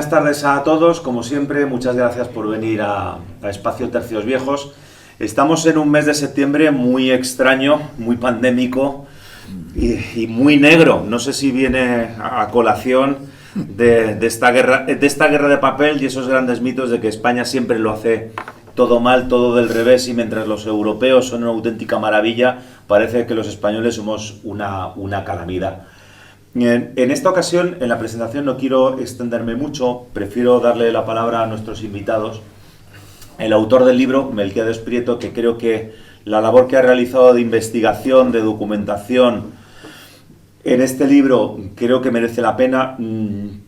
Buenas tardes a todos, como siempre, muchas gracias por venir a Espacio Tercios Viejos. Estamos en un mes de septiembre muy extraño, muy pandémico y muy negro. No sé si viene a colación de esta guerra de papel y esos grandes mitos de que España siempre lo hace todo mal, todo del revés, y mientras los europeos son una auténtica maravilla, parece que los españoles somos una calamidad. En esta ocasión, en la presentación, no quiero extenderme mucho, prefiero darle la palabra a nuestros invitados. El autor del libro, Melquiades Prieto, que creo que la labor que ha realizado de investigación, de documentación en este libro, creo que merece la pena.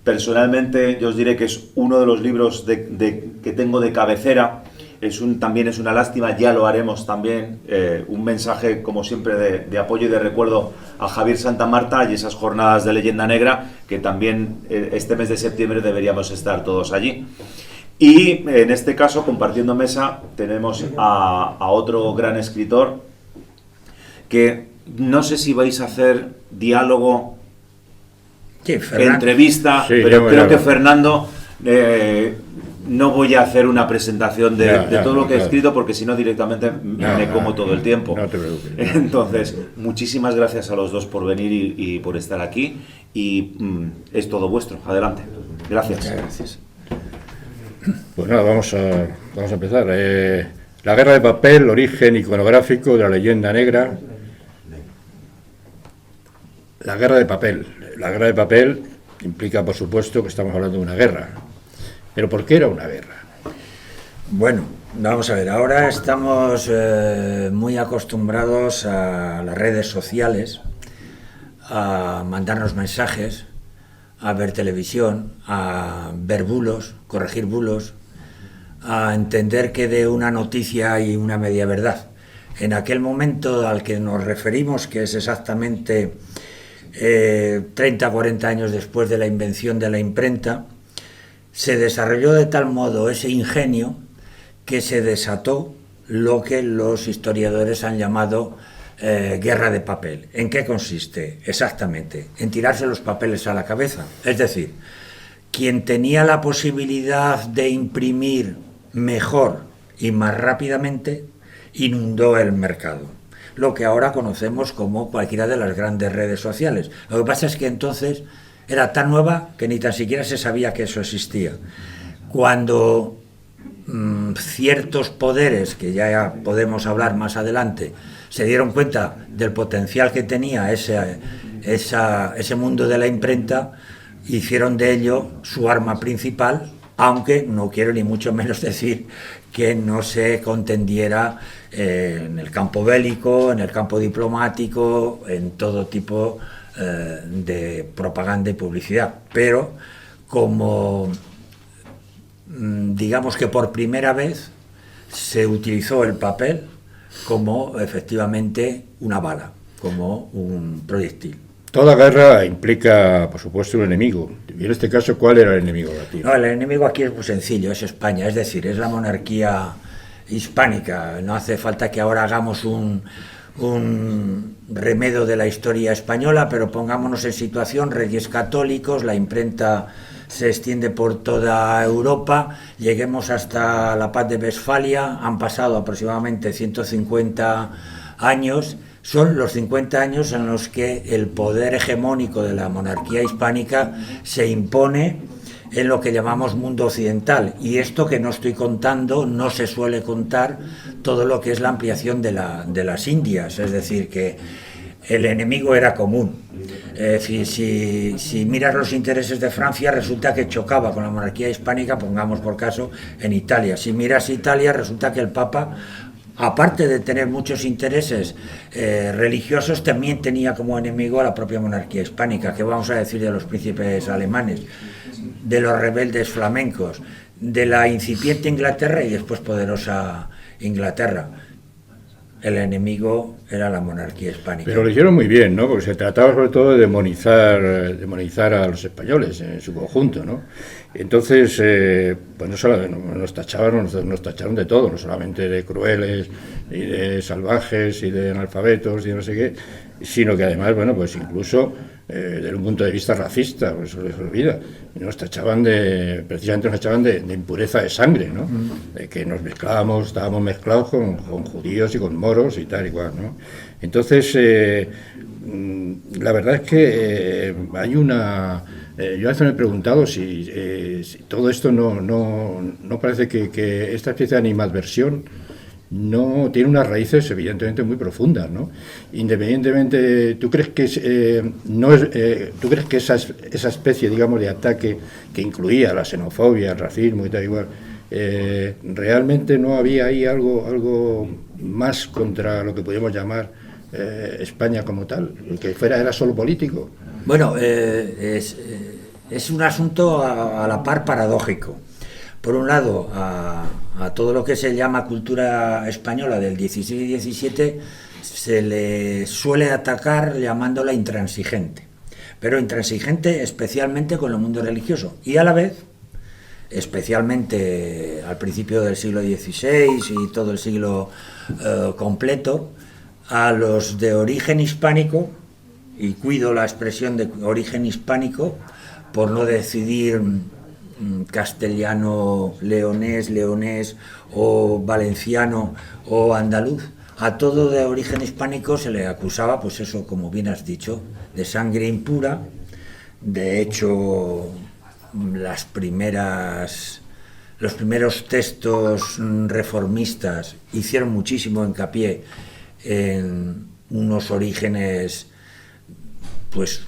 Personalmente, yo os diré que es uno de los libros que tengo de cabecera. También es una lástima, ya lo haremos también, un mensaje como siempre de apoyo y de recuerdo a Javier Santamarta y esas jornadas de Leyenda Negra, que también este mes de septiembre deberíamos estar todos allí. Y en este caso, compartiendo mesa, tenemos a otro gran escritor que no sé si vais a hacer diálogo, sí, entrevista, sí, pero creo que Fernando... no voy a hacer una presentación de todo lo que he escrito, porque si no directamente me como todo el tiempo. No te preocupes. Entonces, muchísimas gracias a los dos por venir y por estar aquí. Y es todo vuestro. Adelante. Gracias. Gracias. Pues nada, vamos a empezar. La guerra de papel, origen iconográfico de la leyenda negra. La guerra de papel. La guerra de papel implica, por supuesto, que estamos hablando de una guerra. ¿Pero por qué era una guerra? Bueno, vamos a ver, ahora estamos muy acostumbrados a las redes sociales, a mandarnos mensajes, a ver televisión, a ver bulos, corregir bulos, a entender que de una noticia hay una media verdad. En aquel momento al que nos referimos, que es exactamente 30 o 40 años después de la invención de la imprenta, se desarrolló de tal modo ese ingenio que se desató lo que los historiadores han llamado guerra de papel. ¿En qué consiste? Exactamente, en tirarse los papeles a la cabeza. Es decir, quien tenía la posibilidad de imprimir mejor y más rápidamente, inundó el mercado. Lo que ahora conocemos como cualquiera de las grandes redes sociales. Lo que pasa es que entonces era tan nueva que ni tan siquiera se sabía que eso existía. Cuando ciertos poderes, que ya podemos hablar más adelante, se dieron cuenta del potencial que tenía ese mundo de la imprenta, hicieron de ello su arma principal, aunque no quiero ni mucho menos decir que no se contendiera en el campo bélico, en el campo diplomático, en todo tipo de propaganda y publicidad, pero como digamos que por primera vez se utilizó el papel como efectivamente una bala, como un proyectil. Toda guerra implica, por supuesto, un enemigo. Y en este caso, ¿cuál era el enemigo latino? No, el enemigo aquí es muy sencillo, es España, es decir, es la monarquía hispánica. No hace falta que ahora hagamos un remedio de la historia española, pero pongámonos en situación: reyes católicos, la imprenta se extiende por toda Europa, lleguemos hasta la Paz de Westfalia, han pasado aproximadamente 150 años, son los 50 años en los que el poder hegemónico de la monarquía hispánica se impone en lo que llamamos mundo occidental, y esto que no estoy contando, no se suele contar todo lo que es la ampliación de las Indias, es decir, que el enemigo era común. Si miras los intereses de Francia, resulta que chocaba con la monarquía hispánica, pongamos por caso, en Italia. Si miras Italia, resulta que el Papa, aparte de tener muchos intereses religiosos, también tenía como enemigo a la propia monarquía hispánica. ¿Qué vamos a decir de los príncipes alemanes, de los rebeldes flamencos, de la incipiente Inglaterra y después poderosa Inglaterra? El enemigo era la monarquía hispánica. Pero lo hicieron muy bien, ¿no? Porque se trataba sobre todo de demonizar a los españoles en su conjunto, ¿no? Entonces, pues nos tacharon de todo, no solamente de crueles, y de salvajes, y de analfabetos, y no sé qué, sino que además, bueno, pues incluso desde un punto de vista racista, pues eso les olvida. Precisamente nos tachaban de impureza de sangre, ¿no? De que estábamos mezclados con judíos y con moros y tal y cual, ¿no? Entonces, la verdad es que hay una... yo a veces me he preguntado si todo esto no parece que esta especie de animadversión no tiene unas raíces evidentemente muy profundas, ¿no? Independientemente, ¿tú crees que esa especie, digamos, de ataque que incluía la xenofobia, el racismo y tal igual, realmente no había ahí algo más contra lo que podríamos llamar España como tal, que era solo político? Bueno, es un asunto a la par paradójico. Por un lado, a todo lo que se llama cultura española del 16 y 17 se le suele atacar llamándola intransigente, pero intransigente especialmente con el mundo religioso y a la vez, especialmente al principio del siglo XVI y todo el siglo completo, a los de origen hispánico, y cuido la expresión de origen hispánico por no decidir castellano, leonés o valenciano o andaluz. A todo de origen hispánico se le acusaba, pues eso, como bien has dicho, de sangre impura. De hecho, los primeros textos reformistas hicieron muchísimo hincapié en unos orígenes, pues,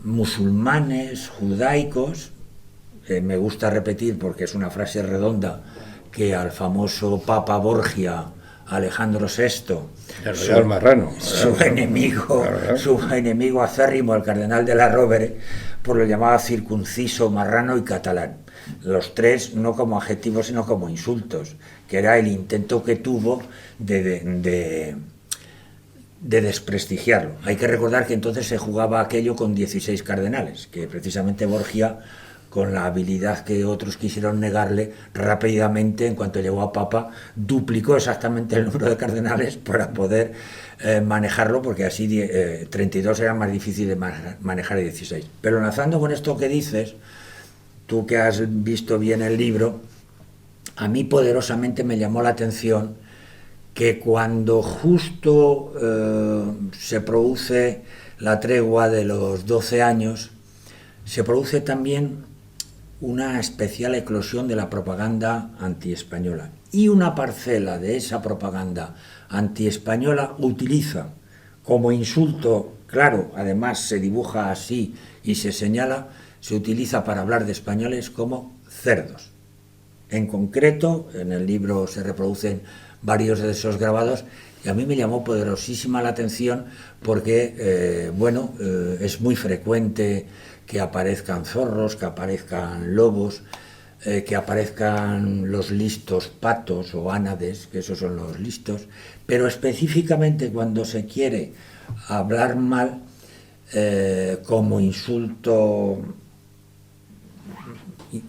musulmanes, judaicos. Me gusta repetir, porque es una frase redonda, que al famoso Papa Borgia, Alejandro VI, su enemigo acérrimo, el cardenal de la Rovere, pues lo llamaba circunciso, marrano y catalán. Los tres no como adjetivos, sino como insultos, que era el intento que tuvo de desprestigiarlo. Hay que recordar que entonces se jugaba aquello con 16 cardenales, que precisamente Borgia, con la habilidad que otros quisieron negarle, rápidamente, en cuanto llegó a Papa, duplicó exactamente el número de cardenales para poder manejarlo, porque así 32 era más difícil de manejar de 16. Pero enlazando con esto que dices, tú que has visto bien el libro, a mí poderosamente me llamó la atención que cuando justo se produce la tregua de los 12 años, se produce también una especial eclosión de la propaganda antiespañola. Y una parcela de esa propaganda antiespañola utiliza como insulto, claro, además se dibuja así y se señala, se utiliza para hablar de españoles como cerdos. En concreto, en el libro se reproducen varios de esos grabados, y a mí me llamó poderosísima la atención porque, es muy frecuente que aparezcan zorros, que aparezcan lobos, que aparezcan los listos patos o ánades, que esos son los listos, pero específicamente cuando se quiere hablar mal, como insulto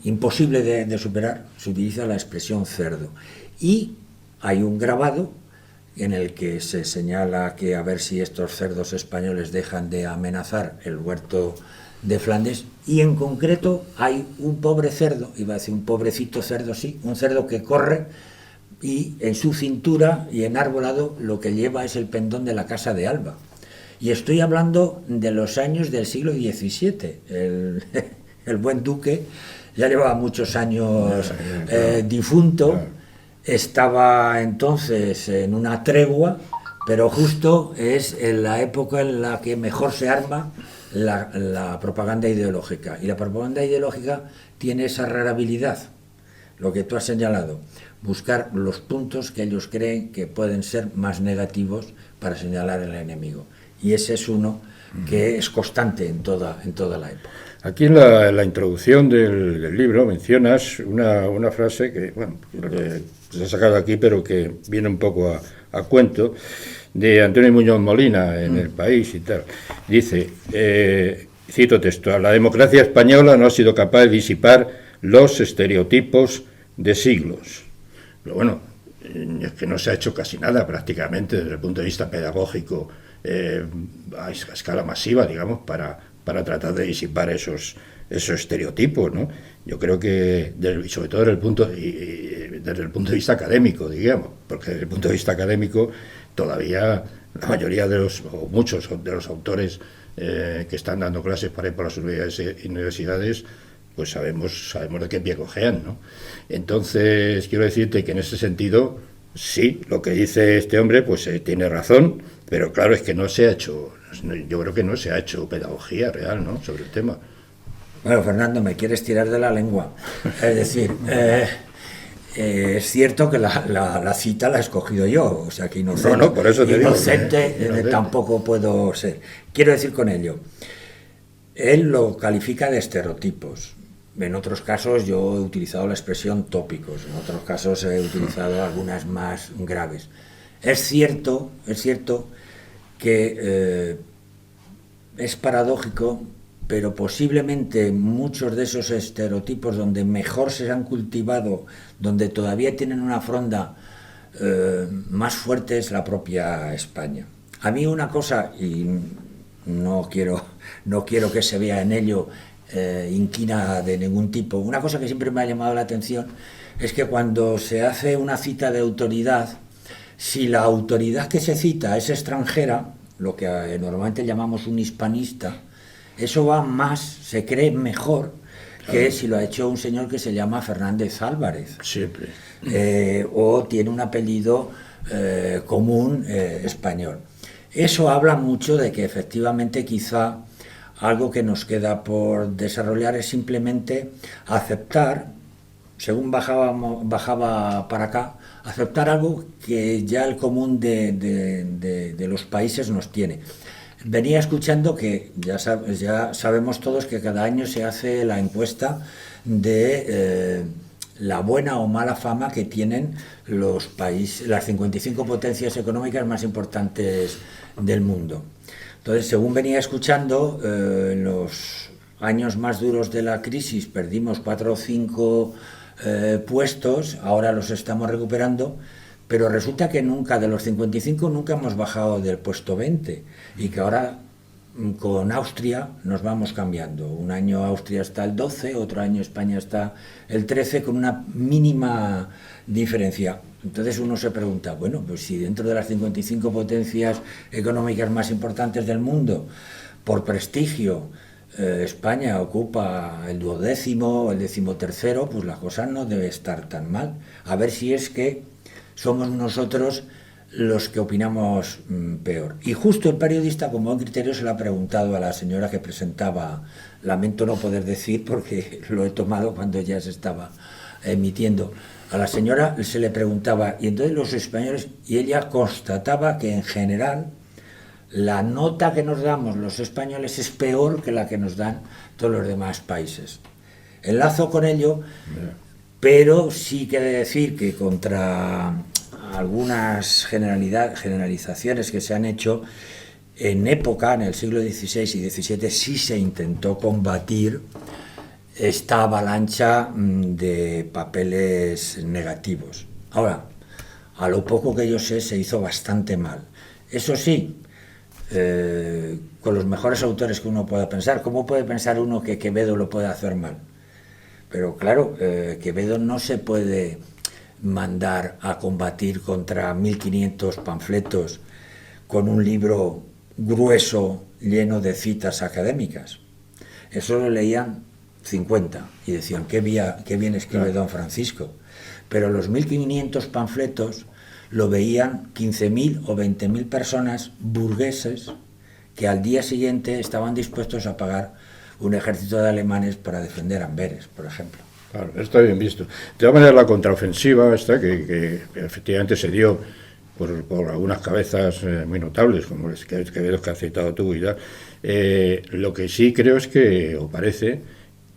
imposible de superar, se utiliza la expresión cerdo. Y hay un grabado en el que se señala que a ver si estos cerdos españoles dejan de amenazar el huerto de Flandes, y en concreto hay un pobre cerdo, iba a decir un pobrecito cerdo, sí, un cerdo que corre y en su cintura y enarbolado lo que lleva es el pendón de la casa de Alba. Y estoy hablando de los años del siglo XVII. El buen duque ya llevaba muchos años difunto, estaba entonces en una tregua, pero justo es en la época en la que mejor se arma la propaganda ideológica. Y la propaganda ideológica tiene esa rara habilidad, lo que tú has señalado, buscar los puntos que ellos creen que pueden ser más negativos para señalar al enemigo. Y ese es uno que es constante en toda la época. Aquí en la introducción del libro mencionas una frase que, bueno, se ha sacado aquí, pero que viene un poco a cuento, de Antonio Muñoz Molina en El País y tal. Dice, cito textual: la democracia española no ha sido capaz de disipar los estereotipos de siglos. Pero bueno, es que no se ha hecho casi nada prácticamente desde el punto de vista pedagógico a escala masiva, digamos, para para tratar de disipar esos estereotipos, ¿no? Yo creo que, sobre todo desde el punto de vista académico, digamos, porque desde el punto de vista académico todavía la mayoría o muchos de los autores que están dando clases para ir por las universidades, pues sabemos de qué pie cojean, ¿no? Entonces, quiero decirte que en ese sentido, sí, lo que dice este hombre, pues tiene razón, pero claro, es que yo creo que no se ha hecho pedagogía real, ¿no?, sobre el tema. Bueno, Fernando, me quieres tirar de la lengua. Es decir, es cierto que la cita la he escogido yo, o sea que inocente, no, por eso te inocente, digo, tampoco puedo ser. Quiero decir con ello, él lo califica de estereotipos. En otros casos yo he utilizado la expresión tópicos, en otros casos he utilizado algunas más graves. Es cierto que es paradójico, pero posiblemente muchos de esos estereotipos donde mejor se han cultivado, donde todavía tienen una fronda más fuerte, es la propia España. A mí una cosa, y no quiero que se vea en ello inquina de ningún tipo, una cosa que siempre me ha llamado la atención es que cuando se hace una cita de autoridad, si la autoridad que se cita es extranjera, lo que normalmente llamamos un hispanista, eso va más, se cree mejor que si lo ha hecho un señor que se llama Fernández Álvarez. Siempre. O tiene un apellido común español. Eso habla mucho de que efectivamente quizá algo que nos queda por desarrollar es simplemente aceptar, según bajaba para acá, aceptar algo que ya el común de los países nos tiene. Venía escuchando que ya sabemos todos que cada año se hace la encuesta de la buena o mala fama que tienen los países, las 55 potencias económicas más importantes del mundo. Entonces, según venía escuchando, en los años más duros de la crisis perdimos 4 o 5 puestos, ahora los estamos recuperando, pero resulta que nunca, de los 55, nunca hemos bajado del puesto 20 y que ahora con Austria nos vamos cambiando. Un año Austria está el 12, otro año España está el 13, con una mínima diferencia. Entonces uno se pregunta, bueno, pues si dentro de las 55 potencias económicas más importantes del mundo, por prestigio, España ocupa el 12º, el 13º, pues la cosa no debe estar tan mal. A ver si es que somos nosotros los que opinamos peor. Y justo el periodista, con buen criterio, se lo ha preguntado a la señora que presentaba, lamento no poder decir porque lo he tomado cuando ya se estaba emitiendo, a la señora se le preguntaba, y entonces los españoles, y ella constataba que en general la nota que nos damos los españoles es peor que la que nos dan todos los demás países. Enlazo con ello, pero sí quiere decir que contra algunas generalizaciones que se han hecho en época, en el siglo XVI y XVII, sí se intentó combatir esta avalancha de papeles negativos. Ahora, a lo poco que yo sé, se hizo bastante mal. Eso sí, con los mejores autores que uno pueda pensar. ¿Cómo puede pensar uno que Quevedo lo puede hacer mal? Pero claro, Quevedo no se puede mandar a combatir contra 1500 panfletos con un libro grueso lleno de citas académicas. Eso lo leían 50 y decían, qué bien escribe don Francisco. Pero los 1500 panfletos lo veían 15.000 o 20.000 personas burgueses que al día siguiente estaban dispuestos a pagar un ejército de alemanes para defender Amberes, por ejemplo. Claro, está bien visto. De todas maneras, la contraofensiva esta, que efectivamente se dio por algunas cabezas muy notables, como los que has citado tú y tal, lo que sí creo es que, o parece,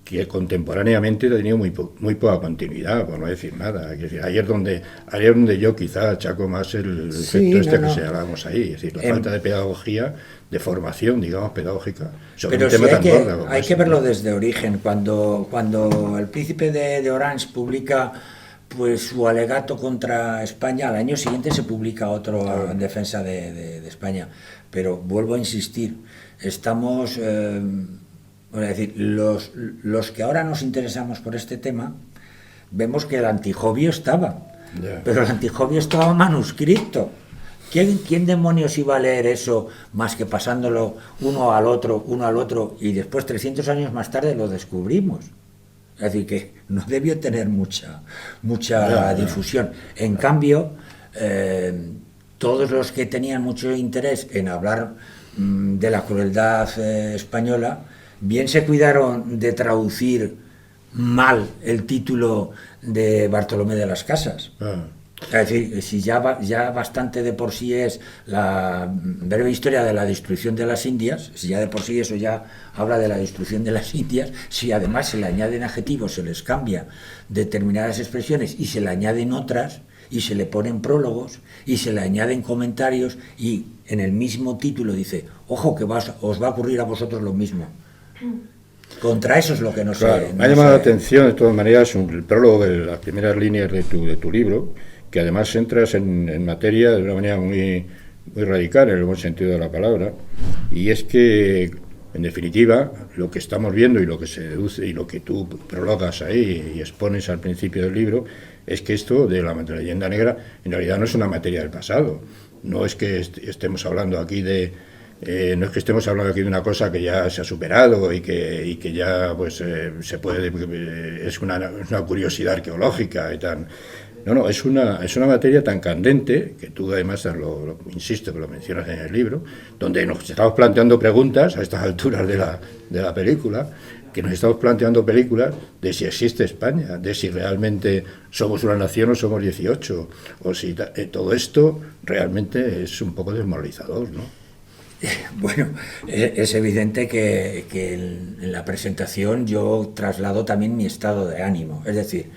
que contemporáneamente ha tenido muy poca continuidad, por no decir nada. Es decir, ayer donde yo quizá achaco más el efecto que señalábamos ahí, es decir, la falta de pedagogía, de formación, digamos, pedagógica, sobre pero un tema tan gordo como hay que verlo desde origen. Cuando el príncipe de Orange publica pues su alegato contra España. Al año siguiente se publica otro en defensa de España. Pero vuelvo a insistir, estamos, voy a decir, los que ahora nos interesamos por este tema, vemos que el Antijobio estaba, pero el Antijobio estaba manuscrito. ¿Quién demonios iba a leer eso más que pasándolo uno al otro, y después 300 años más tarde lo descubrimos? Es decir, que no debió tener mucha difusión. En cambio, todos los que tenían mucho interés en hablar de la crueldad española, bien se cuidaron de traducir mal el título de Bartolomé de las Casas. Es decir, si ya bastante de por sí es la breve historia de la destrucción de las Indias, si ya de por sí eso ya habla de la destrucción de las Indias, si además se le añaden adjetivos, se les cambia determinadas expresiones y se le añaden otras, y se le ponen prólogos, y se le añaden comentarios, y en el mismo título dice, ojo que os va a ocurrir a vosotros lo mismo. Contra eso es lo que no sé. Me ha llamado la atención, de todas maneras, el prólogo de las primeras líneas de tu libro, que además entras en materia de una manera muy radical, en el buen sentido de la palabra, y es que, en definitiva, lo que estamos viendo y lo que se deduce y lo que tú prologas ahí y expones al principio del libro, es que esto de la leyenda negra en realidad no es una materia del pasado. No es que estemos hablando aquí de una cosa que ya se ha superado y que ya pues se puede, es una curiosidad arqueológica y tal. No, es una materia tan candente, que tú además, insisto, que lo mencionas en el libro, donde nos estamos planteando preguntas a estas alturas de la película, que nos estamos planteando películas de si existe España, de si realmente somos una nación o somos 18, o si todo esto realmente es un poco desmoralizador, ¿no? Bueno, es evidente que en la presentación yo traslado también mi estado de ánimo, es decir,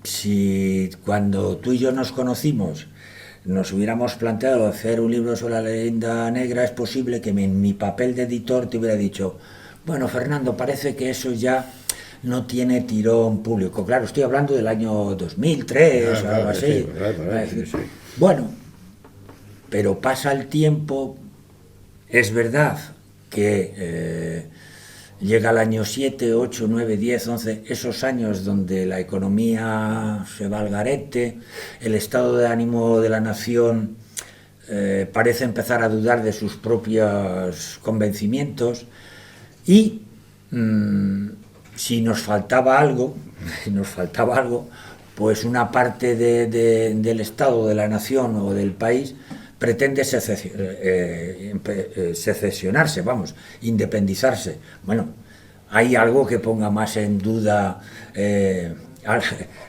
si cuando tú y yo nos conocimos nos hubiéramos planteado hacer un libro sobre la leyenda negra, es posible que en mi papel de editor te hubiera dicho, bueno, Fernando, parece que eso ya no tiene tirón público. Claro, estoy hablando del año 2003 o algo así. Sí. Bueno, pero pasa el tiempo, es verdad que llega el año 7, 8, 9, 10, 11, esos años donde la economía se va al garete, el estado de ánimo de la nación parece empezar a dudar de sus propios convencimientos, y si nos faltaba algo, pues una parte del estado de la nación o del país pretende secesionarse, independizarse. Bueno, ¿hay algo que ponga más en duda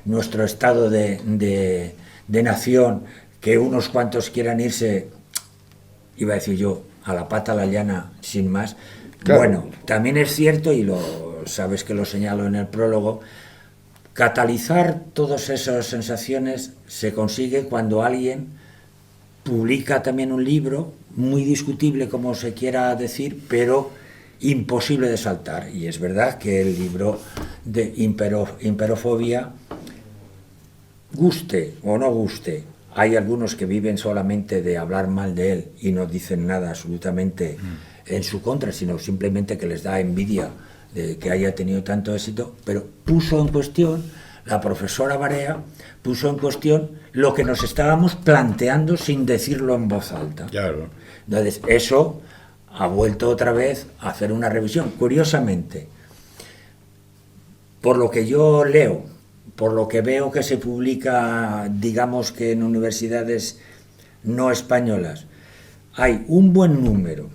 nuestro estado de nación, que unos cuantos quieran irse, iba a decir yo, a la pata a la llana, sin más? Claro. Bueno, también es cierto, y sabes que lo señalo en el prólogo, catalizar todas esas sensaciones se consigue cuando alguien publica también un libro, muy discutible como se quiera decir, pero imposible de saltar. Y es verdad que el libro de Imperofobia, guste o no guste, hay algunos que viven solamente de hablar mal de él y no dicen nada absolutamente en su contra, sino simplemente que les da envidia de que haya tenido tanto éxito, pero puso en cuestión, la profesora Barea puso en cuestión lo que nos estábamos planteando sin decirlo en voz alta. Claro. Entonces, eso ha vuelto otra vez a hacer una revisión. Curiosamente, por lo que yo leo, por lo que veo que se publica, digamos que en universidades no españolas, hay un buen número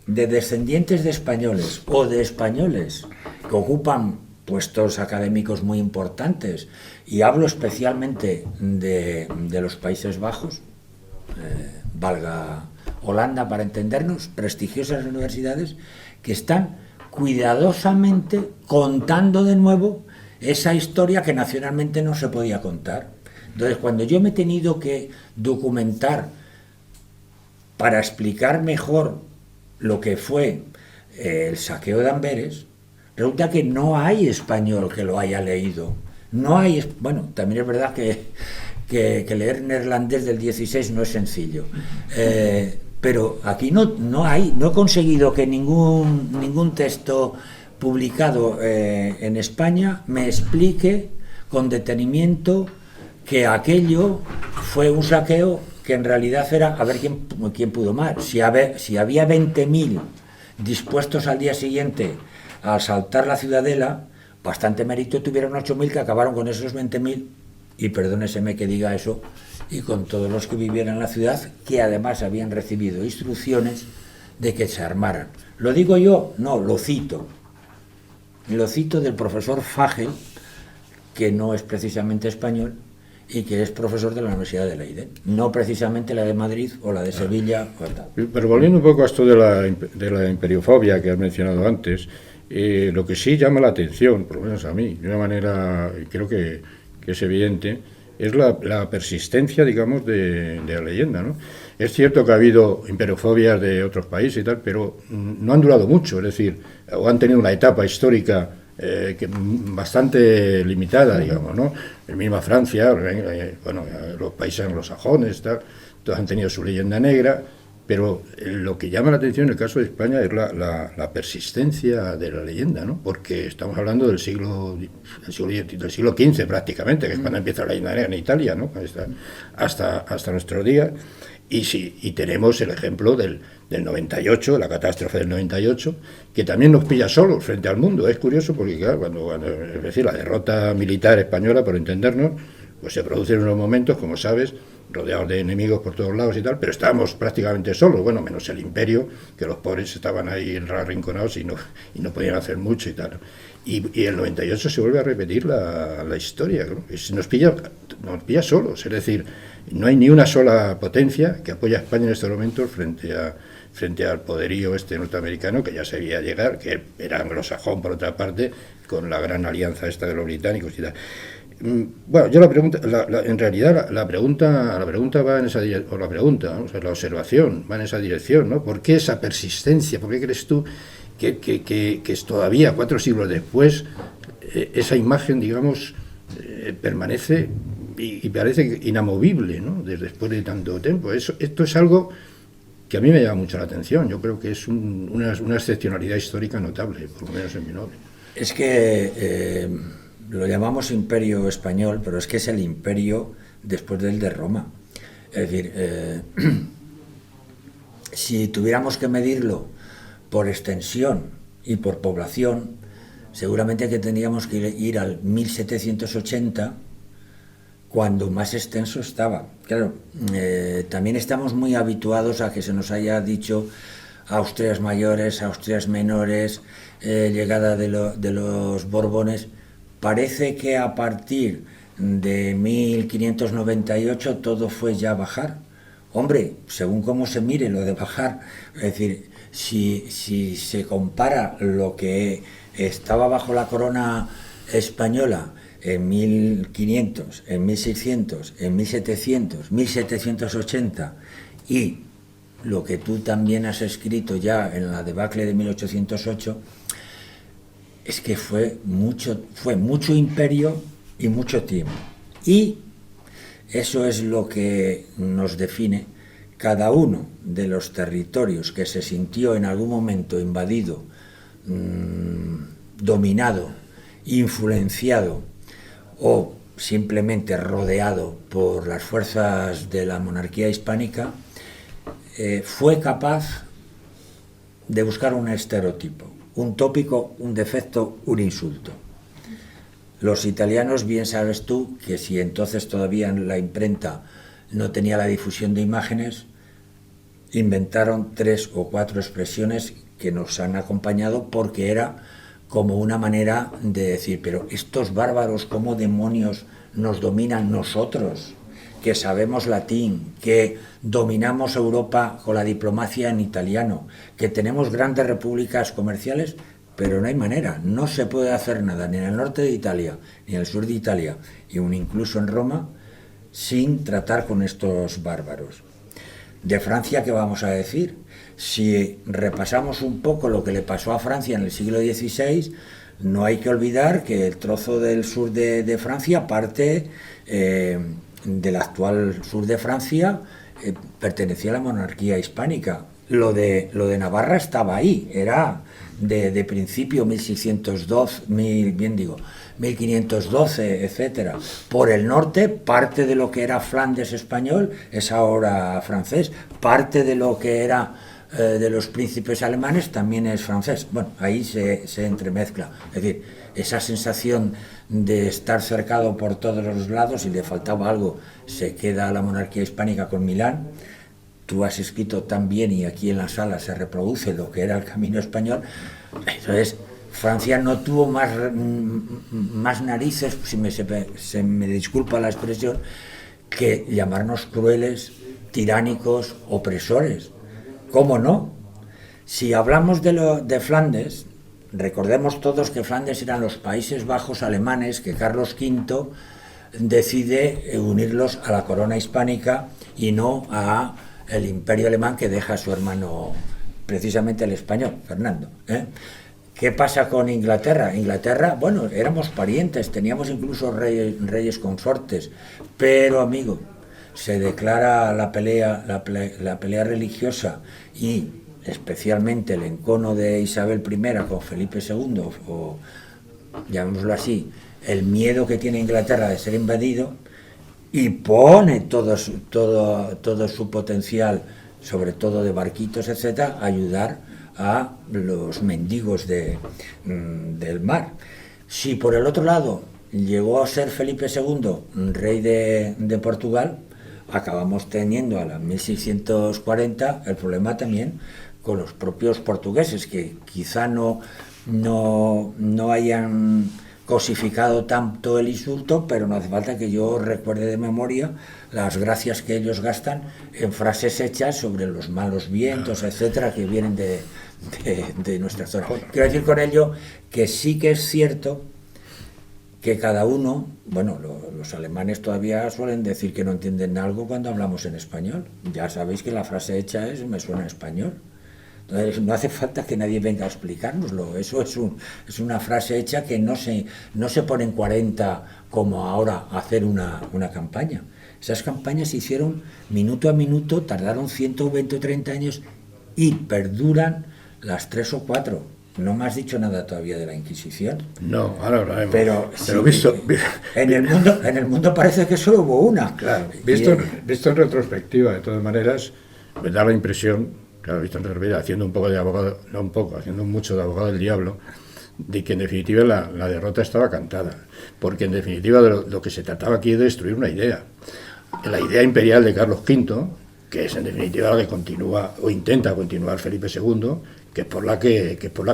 de descendientes de españoles o de españoles que ocupan puestos académicos muy importantes, y hablo especialmente de los Países Bajos, valga Holanda para entendernos, prestigiosas universidades, que están cuidadosamente contando de nuevo esa historia que nacionalmente no se podía contar. Entonces, cuando yo me he tenido que documentar para explicar mejor lo que fue el saqueo de Amberes, resulta que no hay español que lo haya leído. No hay, bueno, también es verdad que leer neerlandés del 16 no es sencillo. Pero aquí no he conseguido que ningún texto publicado en España me explique con detenimiento que aquello fue un saqueo que en realidad era a ver quién pudo más. Si había 20.000 dispuestos al día siguiente a asaltar la ciudadela, bastante mérito tuvieron 8.000 que acabaron con esos 20.000, y perdóneseme que diga eso, y con todos los que vivieran en la ciudad, que además habían recibido instrucciones de que se armaran. ¿Lo digo yo? No, lo cito. Lo cito del profesor Fagel, que no es precisamente español y que es profesor de la Universidad de Leiden, no precisamente la de Madrid o la de Sevilla o tal. Pero volviendo un poco a esto de la imperiofobia que has mencionado antes, lo que sí llama la atención, por lo menos a mí, de una manera, creo que es evidente, es la persistencia, digamos, de la leyenda, ¿no? Es cierto que ha habido imperiofobias de otros países y tal, pero no han durado mucho, es decir, o han tenido una etapa histórica bastante limitada, digamos, ¿no? La misma Francia, bueno, los países anglosajones, tal, todos han tenido su leyenda negra, pero lo que llama la atención en el caso de España es la persistencia de la leyenda, ¿no? Porque estamos hablando del siglo XV prácticamente, que es cuando empieza la leyenda negra en Italia, ¿no? Hasta nuestros días. Y tenemos el ejemplo del 98, de la catástrofe del 98, que también nos pilla solos frente al mundo. Es curioso porque, claro, es decir, la derrota militar española, por entendernos, pues se produce en unos momentos, como sabes, rodeados de enemigos por todos lados y tal, pero estábamos prácticamente solos, bueno, menos el imperio, que los pobres estaban ahí arrinconados y no podían hacer mucho y tal. Y el 98 se vuelve a repetir la historia, ¿no? Nos pilla solos, es decir, no hay ni una sola potencia que apoya a España en estos momentos frente al poderío norteamericano, que ya se veía llegar, que era anglosajón por otra parte, con la gran alianza esta de los británicos y tal. Bueno, yo en realidad la pregunta va en esa dirección, o la observación va en esa dirección, ¿no? ¿Por qué esa persistencia? ¿Por qué crees tú que es todavía 4 siglos después esa imagen, digamos, permanece y parece inamovible, ¿no? Después de tanto tiempo? Esto es algo que a mí me llama mucho la atención. Yo creo que es una excepcionalidad histórica notable, por lo menos en mi nombre. Es que lo llamamos imperio español, pero es que es el imperio después del de Roma. Es decir, si tuviéramos que medirlo por extensión y por población, seguramente que tendríamos que ir al 1780, cuando más extenso estaba. Claro, también estamos muy habituados a que se nos haya dicho Austrias mayores, Austrias menores, llegada de los Borbones. Parece que a partir de 1598 todo fue ya bajar. Hombre, según cómo se mire lo de bajar, es decir, si se compara lo que estaba bajo la corona española en 1500, en 1600, en 1700, 1780 y lo que tú también has escrito ya en la debacle de 1808, es que fue mucho imperio y mucho tiempo. Y eso es lo que nos define. Cada uno de los territorios que se sintió en algún momento invadido, dominado, influenciado o simplemente rodeado por las fuerzas de la monarquía hispánica, fue capaz de buscar un estereotipo, un tópico, un defecto, un insulto. Los italianos, bien sabes tú, que si entonces todavía la imprenta no tenía la difusión de imágenes, inventaron 3 o 4 expresiones que nos han acompañado porque era como una manera de decir, pero estos bárbaros, ¿cómo demonios nos dominan nosotros? Que sabemos latín, que dominamos Europa con la diplomacia en italiano, que tenemos grandes repúblicas comerciales, pero no hay manera, no se puede hacer nada, ni en el norte de Italia, ni en el sur de Italia, y incluso en Roma, sin tratar con estos bárbaros. De Francia, ¿qué vamos a decir? Si repasamos un poco lo que le pasó a Francia en el siglo XVI, No hay que olvidar que el trozo del sur de Francia parte del actual sur de Francia, pertenecía a la monarquía hispánica. Lo de Navarra estaba ahí, era de principio 1612, 1512, etcétera. Por el norte, parte de lo que era Flandes español es ahora francés, parte de lo que era de los príncipes alemanes también es francés. Bueno, ahí se entremezcla. Es decir, esa sensación de estar cercado por todos los lados, y le faltaba algo, se queda la monarquía hispánica con Milán. Tú has escrito tan bien, y aquí en la sala se reproduce lo que era el camino español. Entonces, Francia no tuvo más narices, se me disculpa la expresión, que llamarnos crueles, tiránicos, opresores. ¿Cómo no? Si hablamos de Flandes, recordemos todos que Flandes eran los Países Bajos alemanes, que Carlos V decide unirlos a la corona hispánica y no a el imperio alemán que deja a su hermano, precisamente el español, Fernando. ¿Qué pasa con Inglaterra? Inglaterra, bueno, éramos parientes, teníamos incluso reyes consortes, pero, amigo, se declara la pelea religiosa, y especialmente el encono de Isabel I con Felipe II, o llamémoslo así, el miedo que tiene Inglaterra de ser invadido, y pone todo su potencial, sobre todo de barquitos, etcétera, a ayudar a los mendigos del mar. Si por el otro lado llegó a ser Felipe II rey de Portugal, acabamos teniendo a la 1640 el problema también con los propios portugueses, que quizá no hayan cosificado tanto el insulto, pero no hace falta que yo recuerde de memoria las gracias que ellos gastan en frases hechas sobre los malos vientos, etcétera, que vienen de nuestra zona. Quiero decir con ello que sí que es cierto que cada uno, bueno, los alemanes todavía suelen decir que no entienden algo cuando hablamos en español. Ya sabéis que la frase hecha es "me suena a español". Entonces no hace falta que nadie venga a explicárnoslo. Eso es una frase hecha que no se pone en 40 como ahora a hacer una campaña. Esas campañas se hicieron minuto a minuto, tardaron 120 o 30 años y perduran las 3 o 4. No me has dicho nada todavía de la Inquisición. No, ahora hablaremos. Pero sí, visto, en el mundo parece que solo hubo una. Claro, visto en retrospectiva, de todas maneras, me da la impresión, claro, visto en retrospectiva, haciendo un poco de abogado, no un poco, haciendo mucho de abogado del diablo, de que en definitiva la derrota estaba cantada. Porque en definitiva lo que se trataba aquí es de destruir una idea. La idea imperial de Carlos V, que es en definitiva la que continúa o intenta continuar Felipe II, que es por la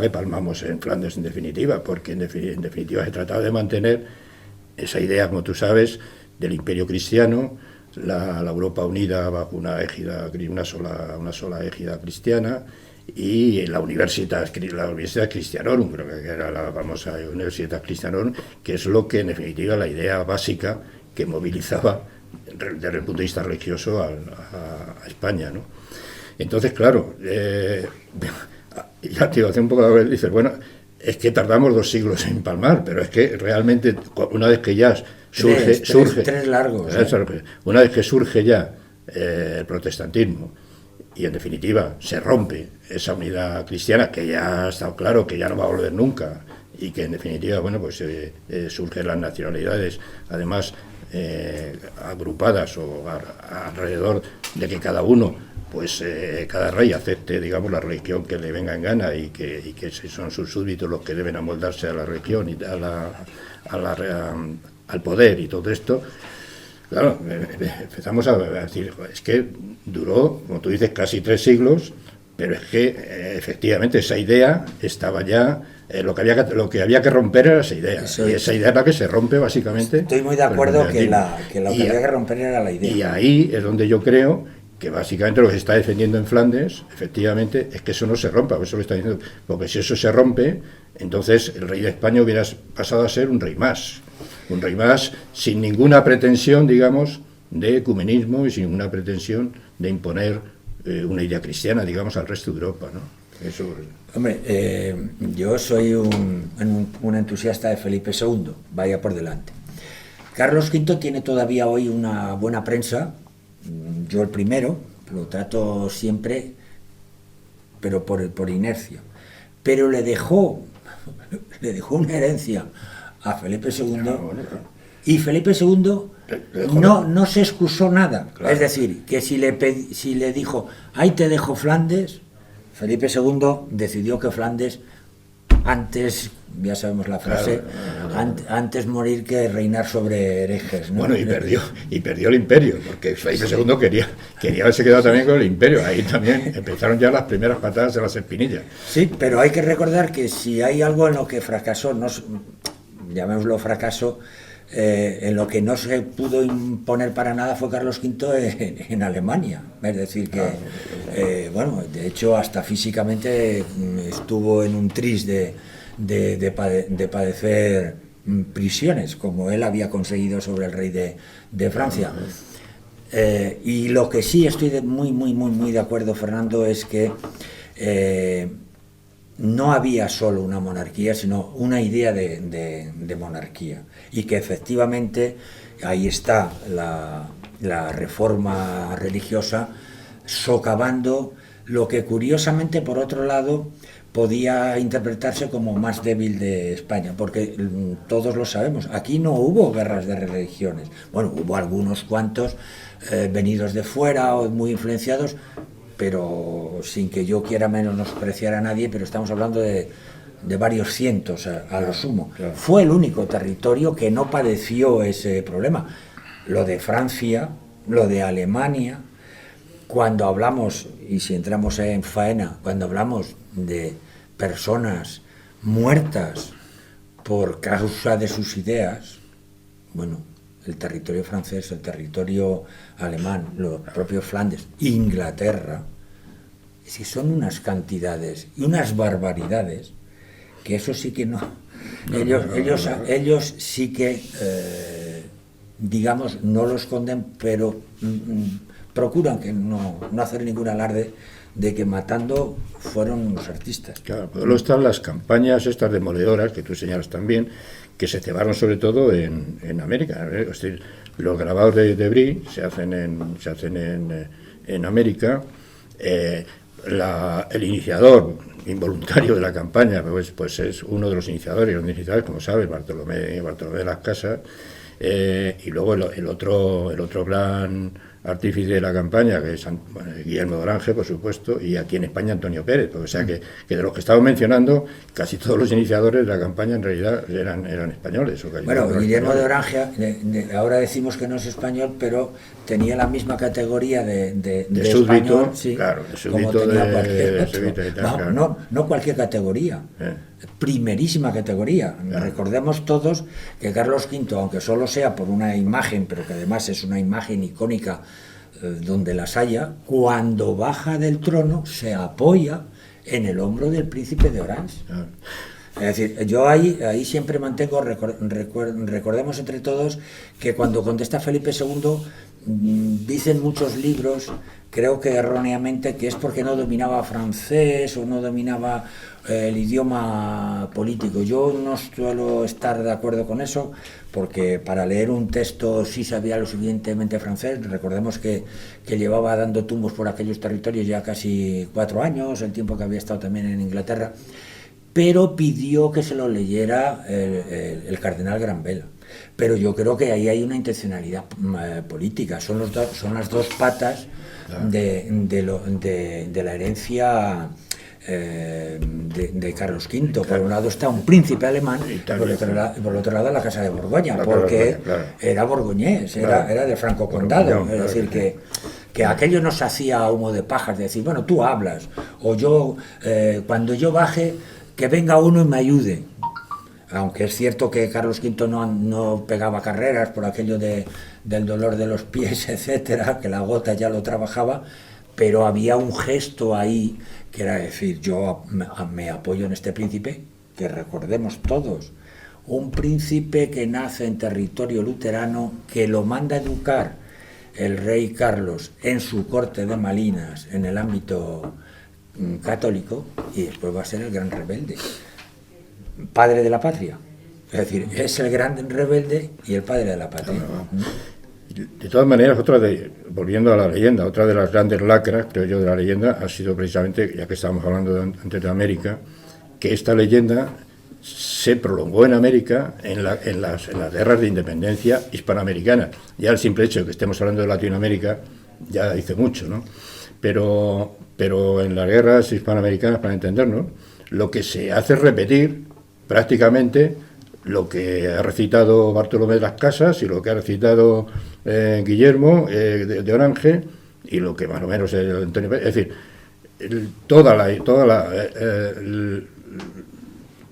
que palmamos en Flandes en definitiva, porque en definitiva se trataba de mantener esa idea, como tú sabes, del imperio cristiano, la Europa unida bajo una sola égida cristiana, y la Universitas Christianorum, creo que era la famosa Universitas Christianorum, que es lo que en definitiva la idea básica que movilizaba desde el punto de vista religioso a España, ¿no? Entonces, claro, ya te digo, hace un poco de ver, dices, bueno, es que tardamos 2 siglos en palmar, pero es que realmente una vez que ya surge tres largos, una vez que surge ya el protestantismo, y en definitiva se rompe esa unidad cristiana, que ya ha estado claro que ya no va a volver nunca, y que en definitiva, bueno, pues surgen las nacionalidades, además agrupadas o alrededor de que cada uno, pues cada rey acepte, digamos, la religión que le venga en gana, y que son sus súbditos los que deben amoldarse a la religión y al poder y todo esto. Claro, empezamos a decir, es que duró, como tú dices, casi 3 siglos, pero es que efectivamente esa idea estaba ya. Lo que había que romper era esa idea. Y esa idea es la que se rompe, básicamente. Estoy muy de acuerdo que lo que había que romper era la idea. Y ahí es donde yo creo que básicamente lo que se está defendiendo en Flandes, efectivamente, es que eso no se rompa. Eso lo está diciendo, porque si eso se rompe, entonces el rey de España hubiera pasado a ser un rey más sin ninguna pretensión, digamos, de ecumenismo, y sin ninguna pretensión de imponer una idea cristiana, digamos, al resto de Europa, ¿no? Eso. Hombre, yo soy un entusiasta de Felipe II, vaya por delante. Carlos V tiene todavía hoy una buena prensa, yo el primero, lo trato siempre, pero por inercia. Pero le dejó una herencia a Felipe II, y Felipe II no se excusó nada. Claro. Es decir, que si le dijo, ahí te dejo Flandes, Felipe II decidió que Flandes, antes, ya sabemos la frase, antes morir que reinar sobre herejes, ¿no? Bueno, y perdió el imperio, porque Felipe II quería haberse quedado también con el imperio. Ahí también empezaron ya las primeras patadas de las espinillas. Sí, pero hay que recordar que si hay algo en lo que fracasó, llamémoslo fracaso, en lo que no se pudo imponer para nada fue Carlos V en Alemania. Es decir, que, bueno, de hecho, hasta físicamente estuvo en un tris de padecer prisiones, como él había conseguido sobre el rey de Francia. Y lo que sí estoy muy de acuerdo, Fernando, es que no había solo una monarquía, sino una idea de monarquía, y que efectivamente ahí está la reforma religiosa socavando lo que curiosamente, por otro lado, podía interpretarse como más débil de España, porque todos lo sabemos, aquí no hubo guerras de religiones. Bueno, hubo algunos cuantos venidos de fuera o muy influenciados, pero sin que yo quiera menospreciar a nadie, pero estamos hablando de varios cientos a lo sumo. Claro. Fue el único territorio que no padeció ese problema. Lo de Francia, lo de Alemania, cuando hablamos, y si entramos en faena, cuando hablamos de personas muertas por causa de sus ideas, bueno, el territorio francés, el territorio alemán, los propios Flandes, Inglaterra, si son unas cantidades y unas barbaridades, que eso sí que no. Ellos sí que, digamos, no lo esconden, pero procuran que no hacer ningún alarde de que matando fueron unos artistas. Claro, pero luego están las campañas estas demoledoras, que tú señalas también, que se cebaron sobre todo en América. Es decir, los grabados de Brie se hacen en América. El iniciador involuntario de la campaña pues es uno de los iniciadores, como sabes, Bartolomé de las Casas, y luego el otro gran artífice de la campaña, que es Guillermo de Orange, por supuesto, y aquí en España Antonio Pérez. O sea que de los que estamos mencionando, casi todos los iniciadores de la campaña en realidad eran españoles. Bueno, Guillermo de Orange, ahora decimos que no es español, pero tenía la misma categoría de súbdito, español, sí, claro, de súbdito, como tenía cualquier otro. Súbdito y tal, claro. No cualquier categoría, primerísima categoría. Claro. Recordemos todos que Carlos V, aunque solo sea por una imagen, pero que además es una imagen icónica donde las haya, cuando baja del trono se apoya en el hombro del príncipe de Orange. Claro. Es decir, yo ahí siempre mantengo, recordemos entre todos que cuando contesta Felipe II, dicen muchos libros, creo que erróneamente, que es porque no dominaba francés o no dominaba el idioma político. Yo no suelo estar de acuerdo con eso, porque para leer un texto sí sabía lo suficientemente francés. Recordemos que llevaba dando tumbos por aquellos territorios ya casi 4 años, el tiempo que había estado también en Inglaterra, pero pidió que se lo leyera el cardenal Granvela. Pero yo creo que ahí hay una intencionalidad política, son las dos patas de la herencia de Carlos V. Por un lado está un príncipe alemán, por otro lado la Casa de Borgoña, porque era borgoñés, era de Franco Condado, es decir, que aquello no se hacía humo de pajas, de decir, bueno, tú hablas, o yo, cuando yo baje, que venga uno y me ayude. Aunque es cierto que Carlos V no pegaba carreras por aquello del dolor de los pies, etcétera, que la gota ya lo trabajaba, pero había un gesto ahí que era decir, yo me apoyo en este príncipe, que recordemos todos, un príncipe que nace en territorio luterano, que lo manda a educar el rey Carlos en su corte de Malinas, en el ámbito católico y después va a ser el gran rebelde, padre de la patria. Es decir, es el gran rebelde y el padre de la patria. De todas maneras, volviendo a la leyenda, otra de las grandes lacras, creo yo, de la leyenda ha sido precisamente, ya que estábamos hablando antes de América, que esta leyenda se prolongó en América en las guerras de independencia hispanoamericanas. Ya el simple hecho de que estemos hablando de Latinoamérica ya dice mucho, ¿no? Pero en las guerras hispanoamericanas, para entendernos, lo que se hace es repetir prácticamente lo que ha recitado Bartolomé de las Casas y lo que ha recitado Guillermo de Orange y lo que más o menos Antonio Pérez. Es decir,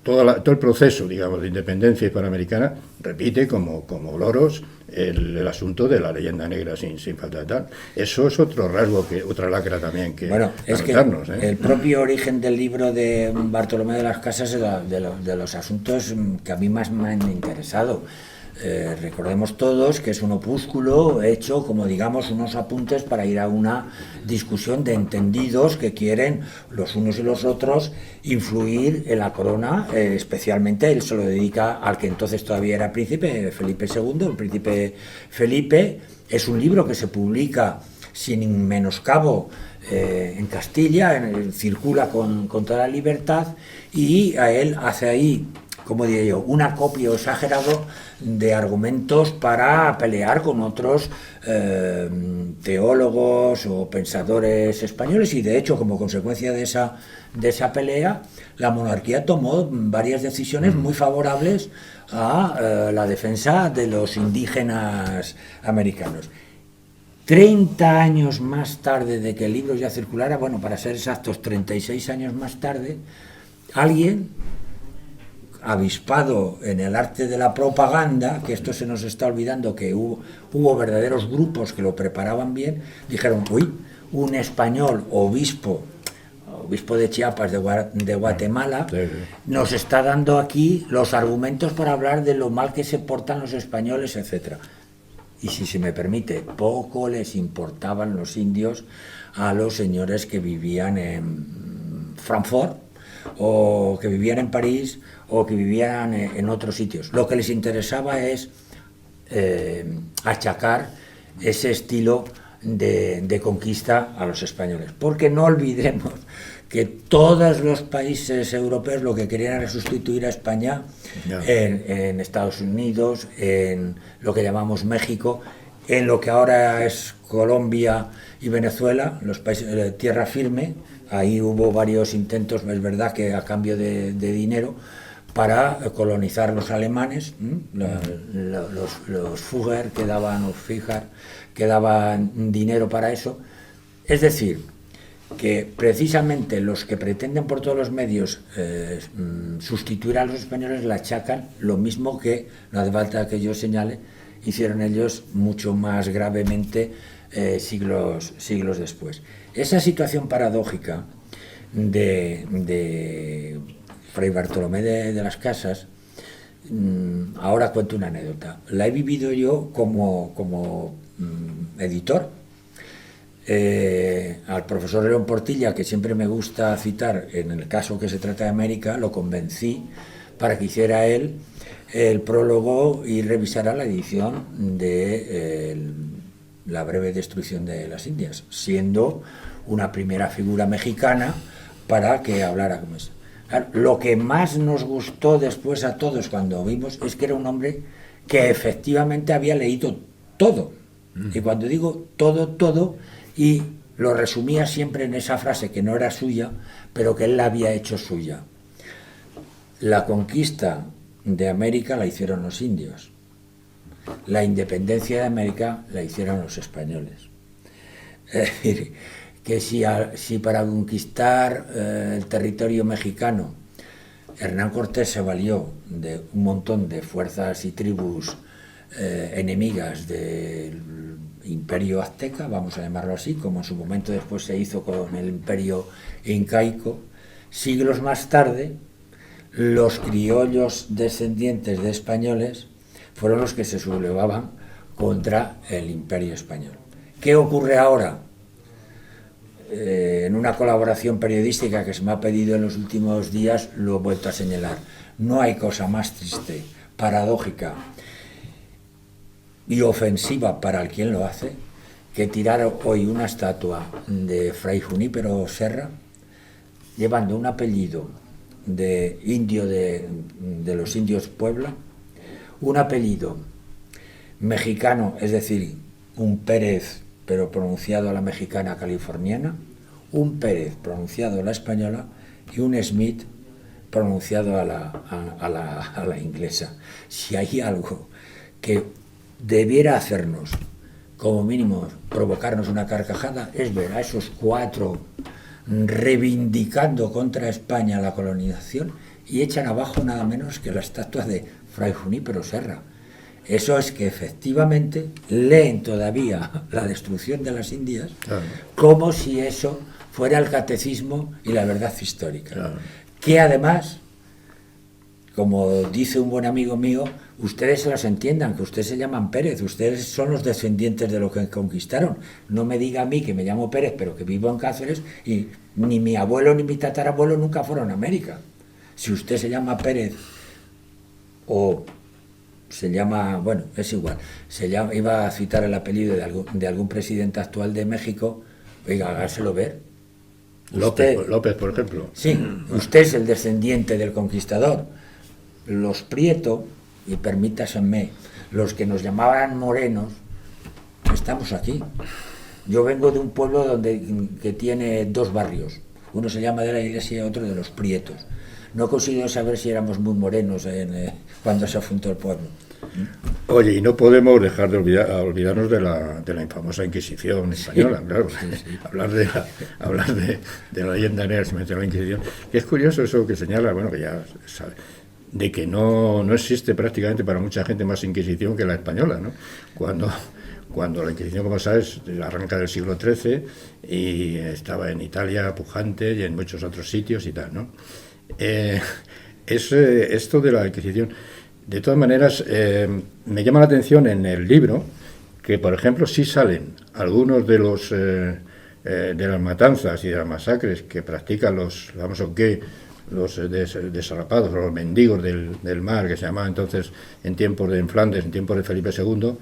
todo el proceso, digamos, de independencia hispanoamericana repite como loros el asunto de la leyenda negra sin falta de tal. Eso es otro rasgo, otra lacra también que es que el propio origen del libro de Bartolomé de las Casas es de los asuntos que a mí más me han interesado. Recordemos todos que es un opúsculo hecho como, digamos, unos apuntes para ir a una discusión de entendidos que quieren los unos y los otros influir en la corona, especialmente él se lo dedica al que entonces todavía era príncipe, Felipe II, el príncipe Felipe. Es un libro que se publica sin menoscabo en Castilla, circula con toda la libertad, y a él hace ahí, como diría yo, un acopio exagerado de argumentos para pelear con otros teólogos o pensadores españoles, y de hecho, como consecuencia de esa pelea, la monarquía tomó varias decisiones muy favorables a la defensa de los indígenas americanos. 30 años más tarde de que el libro ya circulara, bueno, para ser exactos, 36 años más tarde, alguien avispado en el arte de la propaganda, que esto se nos está olvidando, que hubo verdaderos grupos que lo preparaban bien, dijeron, un español obispo de Chiapas, de Guatemala, nos está dando aquí los argumentos para hablar de lo mal que se portan los españoles, etcétera. Y si se me permite, poco les importaban los indios a los señores que vivían en Frankfurt, o que vivían en París, o que vivían en otros sitios. Lo que les interesaba es achacar ese estilo de conquista a los españoles. Porque no olvidemos que todos los países europeos lo que querían era sustituir a España en Estados Unidos, en lo que llamamos México, en lo que ahora es Colombia y Venezuela, los países tierra firme. Ahí hubo varios intentos, es verdad que a cambio de dinero, para colonizar los alemanes, los Fugger que daban dinero para eso. Es decir, que precisamente los que pretenden por todos los medios sustituir a los españoles la achacan lo mismo que, no hace falta que yo señale, hicieron ellos mucho más gravemente siglos después. Esa situación paradójica de Fray Bartolomé de las Casas, ahora cuento una anécdota. La he vivido yo como editor. Al profesor León Portilla, que siempre me gusta citar en el caso que se trata de América, lo convencí para que hiciera él el prólogo y revisara la edición de La breve destrucción de las Indias, siendo una primera figura mexicana para que hablara como es. Lo que más nos gustó después a todos cuando vimos es que era un hombre que efectivamente había leído todo. Y cuando digo todo, y lo resumía siempre en esa frase que no era suya, pero que él la había hecho suya. La conquista de América la hicieron los indios. La independencia de América la hicieron los españoles. Es decir, que si para conquistar el territorio mexicano Hernán Cortés se valió de un montón de fuerzas y tribus enemigas del imperio azteca, vamos a llamarlo así, como en su momento después se hizo con el imperio incaico, siglos más tarde los criollos descendientes de españoles fueron los que se sublevaban contra el imperio español. ¿Qué ocurre ahora? en una colaboración periodística que se me ha pedido en los últimos días, lo he vuelto a señalar. No hay cosa más triste, paradójica y ofensiva para el quien lo hace que tirar hoy una estatua de Fray Junípero Serra llevando un apellido de indio de los indios Puebla, un apellido mexicano, es decir, un Pérez pero pronunciado a la mexicana californiana, un Pérez pronunciado a la española y un Smith pronunciado a la inglesa. Si hay algo que debiera hacernos, como mínimo, provocarnos una carcajada, es ver a esos 4 reivindicando contra España la colonización y echan abajo nada menos que la estatua de Fray Junípero Serra. Eso es que efectivamente leen todavía la destrucción de las Indias, claro, como si eso fuera el catecismo y la verdad histórica. Claro. Que además, como dice un buen amigo mío, ustedes se las entiendan, que ustedes se llaman Pérez, ustedes son los descendientes de lo que conquistaron. No me diga a mí que me llamo Pérez, pero que vivo en Cáceres, y ni mi abuelo ni mi tatarabuelo nunca fueron a América. Si usted se llama Pérez o se llama, bueno, es igual, iba a citar el apellido de algún presidente actual de México, oiga, hágaselo ver. López, por ejemplo. Sí, usted es el descendiente del conquistador. Los Prieto, y permítaseme, los que nos llamaban morenos, estamos aquí. Yo vengo de un pueblo que tiene 2 barrios. Uno se llama de la Iglesia y otro de los Prietos. No consigo saber si éramos muy morenos cuando se fundó el pueblo. Oye, y no podemos dejar de olvidarnos de la infamosa Inquisición española, sí, claro. Sí, sí. Hablar de la leyenda negra de la Inquisición. Que es curioso eso que señala, bueno, que ya sabe, de que no existe prácticamente para mucha gente más Inquisición que la española, ¿no? Cuando la Inquisición, como sabes, arranca del siglo XIII y estaba en Italia pujante y en muchos otros sitios y tal, ¿no? Esto de la Inquisición, de todas maneras, me llama la atención en el libro que, por ejemplo, sí salen algunos de las matanzas y de las masacres que practican los desarrapados, los mendigos del mar, que se llamaba entonces en tiempos en Flandes, en tiempos de Felipe II,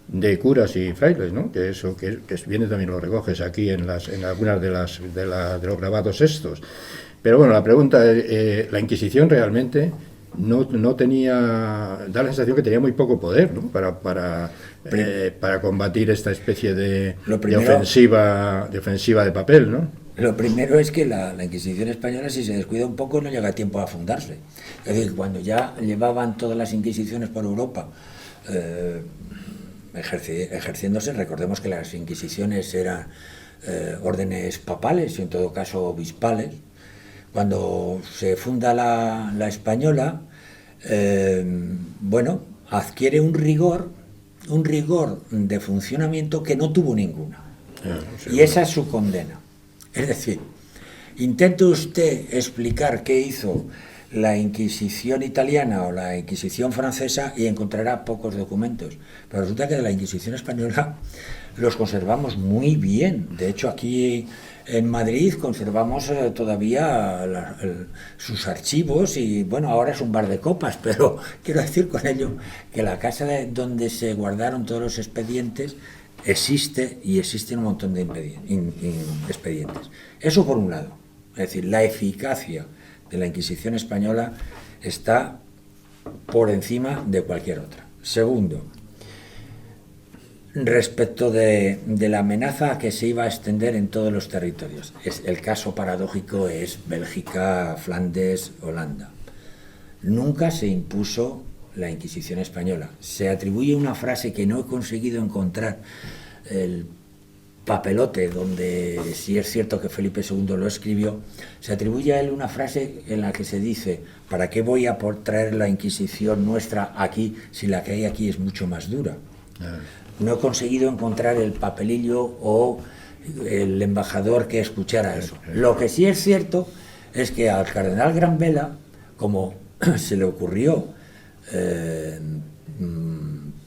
de curas y frailes, ¿no? Que eso que viene también lo recoges aquí en algunas de los grabados estos. Pero bueno, la pregunta es, la Inquisición realmente no tenía, da la sensación que tenía muy poco poder, ¿no? para combatir esta especie de ofensiva de papel, ¿no? Lo primero es que la Inquisición española, si se descuida un poco, no llega a tiempo a fundarse. Es decir, cuando ya llevaban todas las Inquisiciones por Europa ejerciéndose, recordemos que las Inquisiciones eran órdenes papales y en todo caso obispales. Cuando se funda la española, adquiere un rigor de funcionamiento que no tuvo ninguna. Y esa es su condena. Es decir, intente usted explicar qué hizo la Inquisición italiana o la Inquisición francesa y encontrará pocos documentos. Pero resulta que de la Inquisición española los conservamos muy bien. De hecho, aquí en Madrid conservamos todavía sus archivos y, bueno, ahora es un bar de copas, pero quiero decir con ello que la casa donde se guardaron todos los expedientes existen un montón de expedientes. Eso por un lado. Es decir, la eficacia de la Inquisición española está por encima de cualquier otra. Segundo, respecto de la amenaza que se iba a extender en todos los territorios. El caso paradójico es Bélgica, Flandes, Holanda. Nunca se impuso la Inquisición española. Se atribuye una frase que no he conseguido encontrar el papelote donde, si es cierto que Felipe II lo escribió, se atribuye a él una frase en la que se dice: ¿para qué voy a traer la Inquisición nuestra aquí si la que hay aquí es mucho más dura? No he conseguido encontrar el papelillo o el embajador que escuchara eso. Lo que sí es cierto es que al cardenal Granvela, como se le ocurrió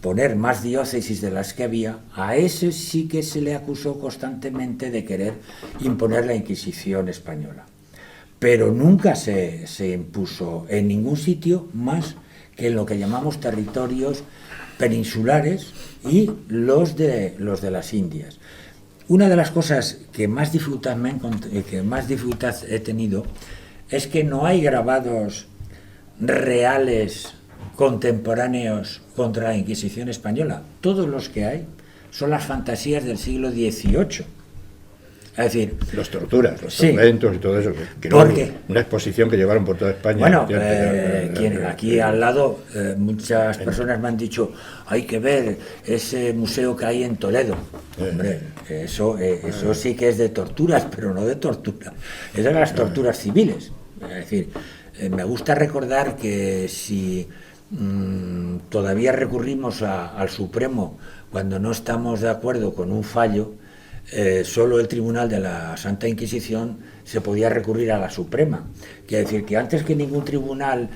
poner más diócesis de las que había, a ese sí que se le acusó constantemente de querer imponer la Inquisición española. Pero nunca se impuso en ningún sitio más que en lo que llamamos territorios peninsulares y los de las Indias. Una de las cosas que más dificultad he tenido es que no hay grabados reales contemporáneos contra la Inquisición española. Todos los que hay son las fantasías del siglo XVIII. Es decir, los torturas, los tormentos y todo eso. Que una exposición que llevaron por toda España. Bueno, aquí al lado muchas personas me han dicho, hay que ver ese museo que hay en Toledo. Hombre, eso sí que es de torturas, pero no de tortura. Es de las torturas civiles. Es decir, me gusta recordar que si todavía recurrimos al Supremo cuando no estamos de acuerdo con un fallo, solo el Tribunal de la Santa Inquisición se podía recurrir a la Suprema. Quiere decir que antes que ningún tribunal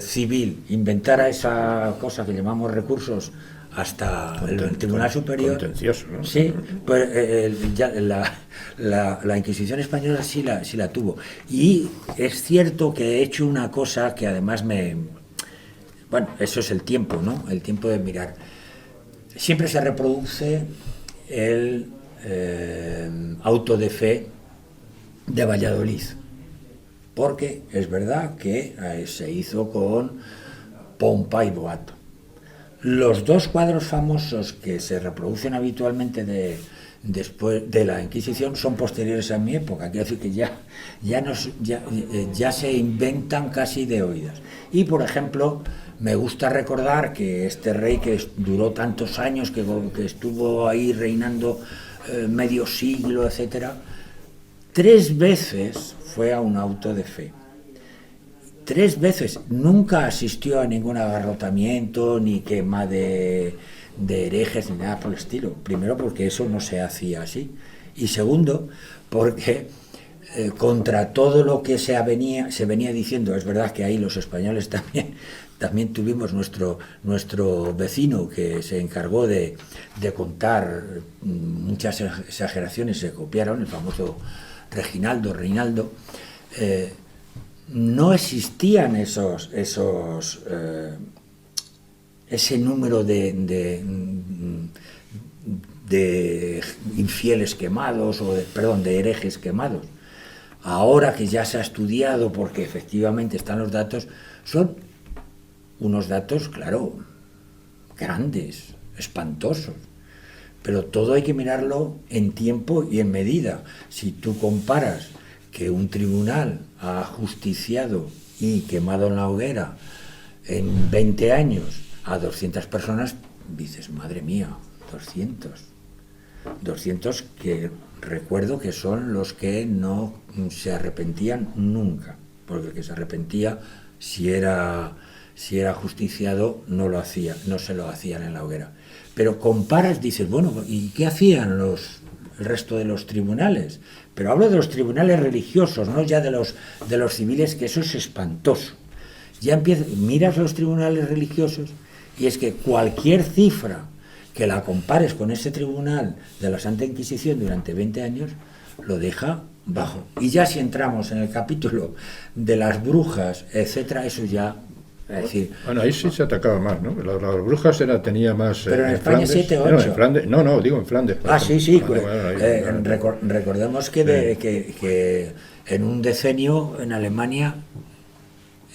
civil inventara esa cosa que llamamos recursos hasta el Tribunal Superior, contencioso, ¿no? Sí, pues la Inquisición española sí la tuvo. Y es cierto que he hecho una cosa que además bueno, eso es el tiempo, ¿no? El tiempo de mirar. Siempre se reproduce el auto de fe de Valladolid, porque es verdad que se hizo con pompa y boato. Los dos cuadros famosos que se reproducen habitualmente después de la Inquisición son posteriores a mi época, quiero decir que ya se inventan casi de oídas. Y por ejemplo, me gusta recordar que este rey que duró tantos años, que estuvo ahí reinando medio siglo, etcétera, 3 veces fue a un auto de fe. 3 veces. Nunca asistió a ningún agarrotamiento ni quema de herejes ni nada por el estilo. Primero, porque eso no se hacía así. Y segundo, porque contra todo lo que se venía diciendo, es verdad que ahí los españoles también tuvimos nuestro vecino que se encargó de contar muchas exageraciones, se copiaron, el famoso Reinaldo. No existían ese número de infieles quemados de herejes quemados. Ahora que ya se ha estudiado, porque efectivamente están los datos, son unos datos, claro, grandes, espantosos, pero todo hay que mirarlo en tiempo y en medida. Si tú comparas que un tribunal ha justiciado y quemado en la hoguera en 20 años a 200 personas, dices, madre mía, 200 que recuerdo que son los que no se arrepentían nunca, porque el que se arrepentía, si era justiciado, no se lo hacían en la hoguera. Pero comparas, dices, bueno, ¿y qué hacían el resto de los tribunales? Pero hablo de los tribunales religiosos, no ya de los civiles, que eso es espantoso. Ya miras los tribunales religiosos y es que cualquier cifra que la compares con ese tribunal de la Santa Inquisición durante 20 años, lo deja bajo. Y ya si entramos en el capítulo de las brujas, etcétera, eso ya... Es decir, bueno, ahí sí se atacaba más, ¿no? Las brujas tenía más... Pero en España Flandes, 7 o 8. No, en Flandes, no, digo en Flandes. Sí. Recordemos que en un decenio en Alemania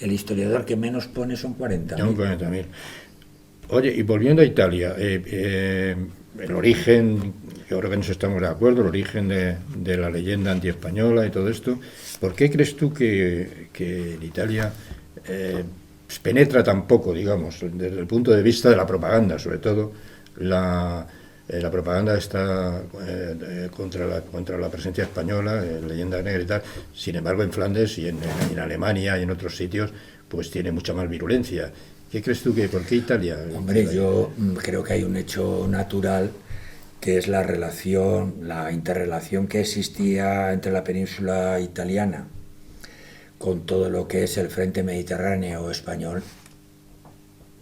el historiador que menos pone son 40.000. 40.000. Oye, y volviendo a Italia, el origen, yo creo que nos estamos de acuerdo, el origen de la leyenda antiespañola y todo esto, ¿por qué crees tú que en Italia penetra tan poco, digamos, desde el punto de vista de la propaganda, sobre todo la propaganda está contra la presencia española, leyenda negra y tal? Sin embargo, en Flandes y en Alemania y en otros sitios, pues tiene mucha más virulencia. ¿Qué crees tú por qué Italia? Hombre, yo creo que hay un hecho natural, que es la interrelación que existía entre la península italiana con todo lo que es el frente mediterráneo español.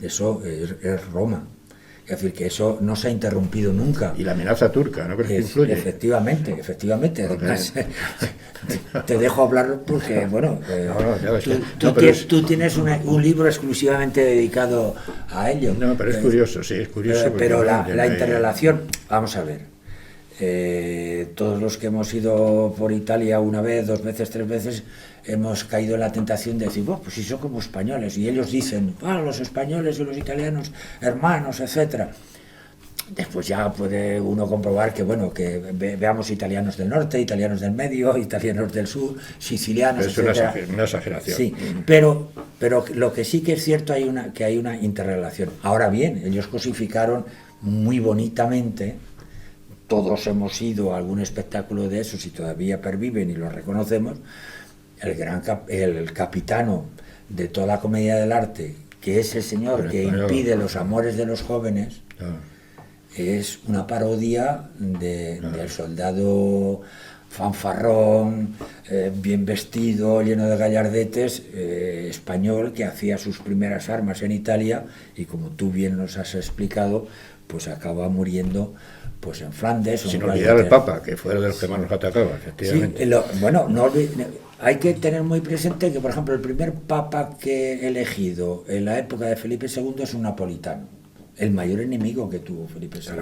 Eso es Roma. Es decir, que eso no se ha interrumpido nunca. Y la amenaza turca, ¿no crees que influye? Efectivamente. Además, te dejo hablar porque, bueno, tú tienes un libro exclusivamente dedicado a ello. No, pero es curioso, sí, es curioso. Pero la interrelación, vamos a ver. Todos los que hemos ido por Italia una vez, 2 veces, 3 veces, hemos caído en la tentación de decir, pues si son como españoles, y ellos dicen, los españoles y los italianos, hermanos, etcétera. Después ya puede uno comprobar que, bueno, que veamos italianos del norte, italianos del medio, italianos del sur, sicilianos, es etcétera. Una exageración. Sí, pero lo que sí que es cierto que hay una interrelación. Ahora bien, ellos cosificaron muy bonitamente. Todos hemos ido a algún espectáculo de esos y todavía perviven y lo reconocemos. El capitano de toda la comedia del arte, que es el señor que impide los amores de los jóvenes, es una parodia del soldado fanfarrón, bien vestido, lleno de gallardetes, español, que hacía sus primeras armas en Italia y, como tú bien nos has explicado, pues acaba muriendo pues en Flandes. Sin olvidar el Papa, que fue de los que más nos atacaba, efectivamente. Sí, hay que tener muy presente que, por ejemplo, el primer Papa que he elegido en la época de Felipe II es un napolitano, el mayor enemigo que tuvo Felipe II.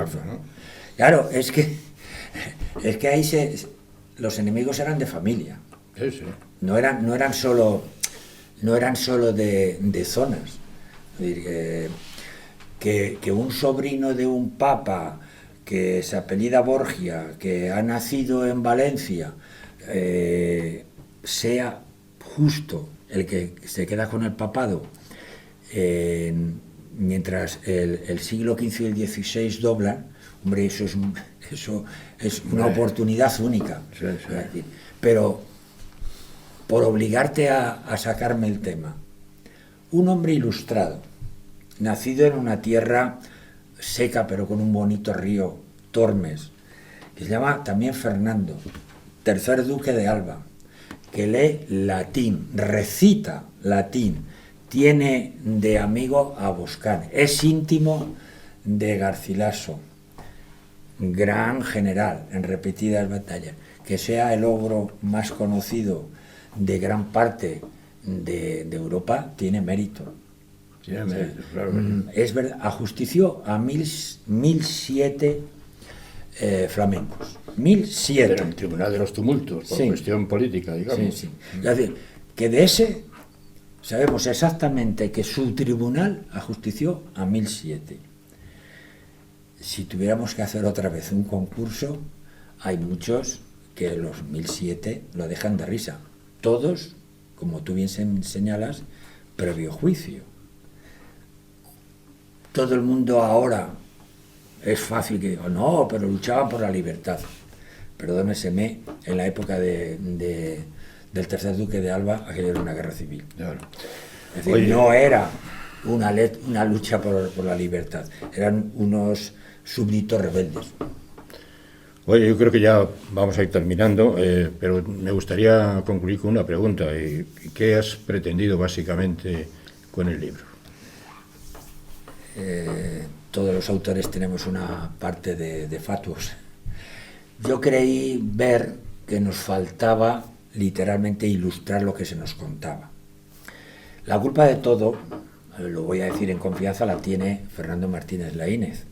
Claro, es que ahí los enemigos eran de familia. Sí. No eran solo de zonas. Es decir, que un sobrino de un papa que se apellida Borgia, que ha nacido en Valencia, sea justo el que se queda con el papado, mientras el siglo XV y el XVI doblan, hombre, eso es una oportunidad única. Sí. Pero, por obligarte a sacarme el tema, un hombre ilustrado, nacido en una tierra seca pero con un bonito río, Tormes, que se llama también Fernando, tercer duque de Alba, que lee latín, recita latín, tiene de amigo a Boscán, es íntimo de Garcilaso, gran general en repetidas batallas, que sea el ogro más conocido de gran parte de Europa, tiene mérito. Claro. Es verdad, ajustició a 1007 flamencos. 1007. Pero en el Tribunal de los Tumultos, por cuestión política, digamos. Sí. Es decir, que de ese sabemos exactamente que su tribunal ajustició a 1007. Si tuviéramos que hacer otra vez un concurso, hay muchos que los 1007 lo dejan de risa. Todos, como tú bien señalas, previo juicio. Todo el mundo ahora es fácil que diga, no, pero luchaban por la libertad. Perdóneseme, en la época del tercer duque de Alba, aquello era una guerra civil. Claro. Es decir, no era una lucha por la libertad, eran unos súbditos rebeldes. Oye, yo creo que ya vamos a ir terminando, pero me gustaría concluir con una pregunta. ¿Qué has pretendido básicamente con el libro? Todos los autores tenemos una parte de fatuos. Yo creí ver que nos faltaba literalmente ilustrar lo que se nos contaba. La culpa de todo, lo voy a decir en confianza, la tiene Fernando Martínez Laínez.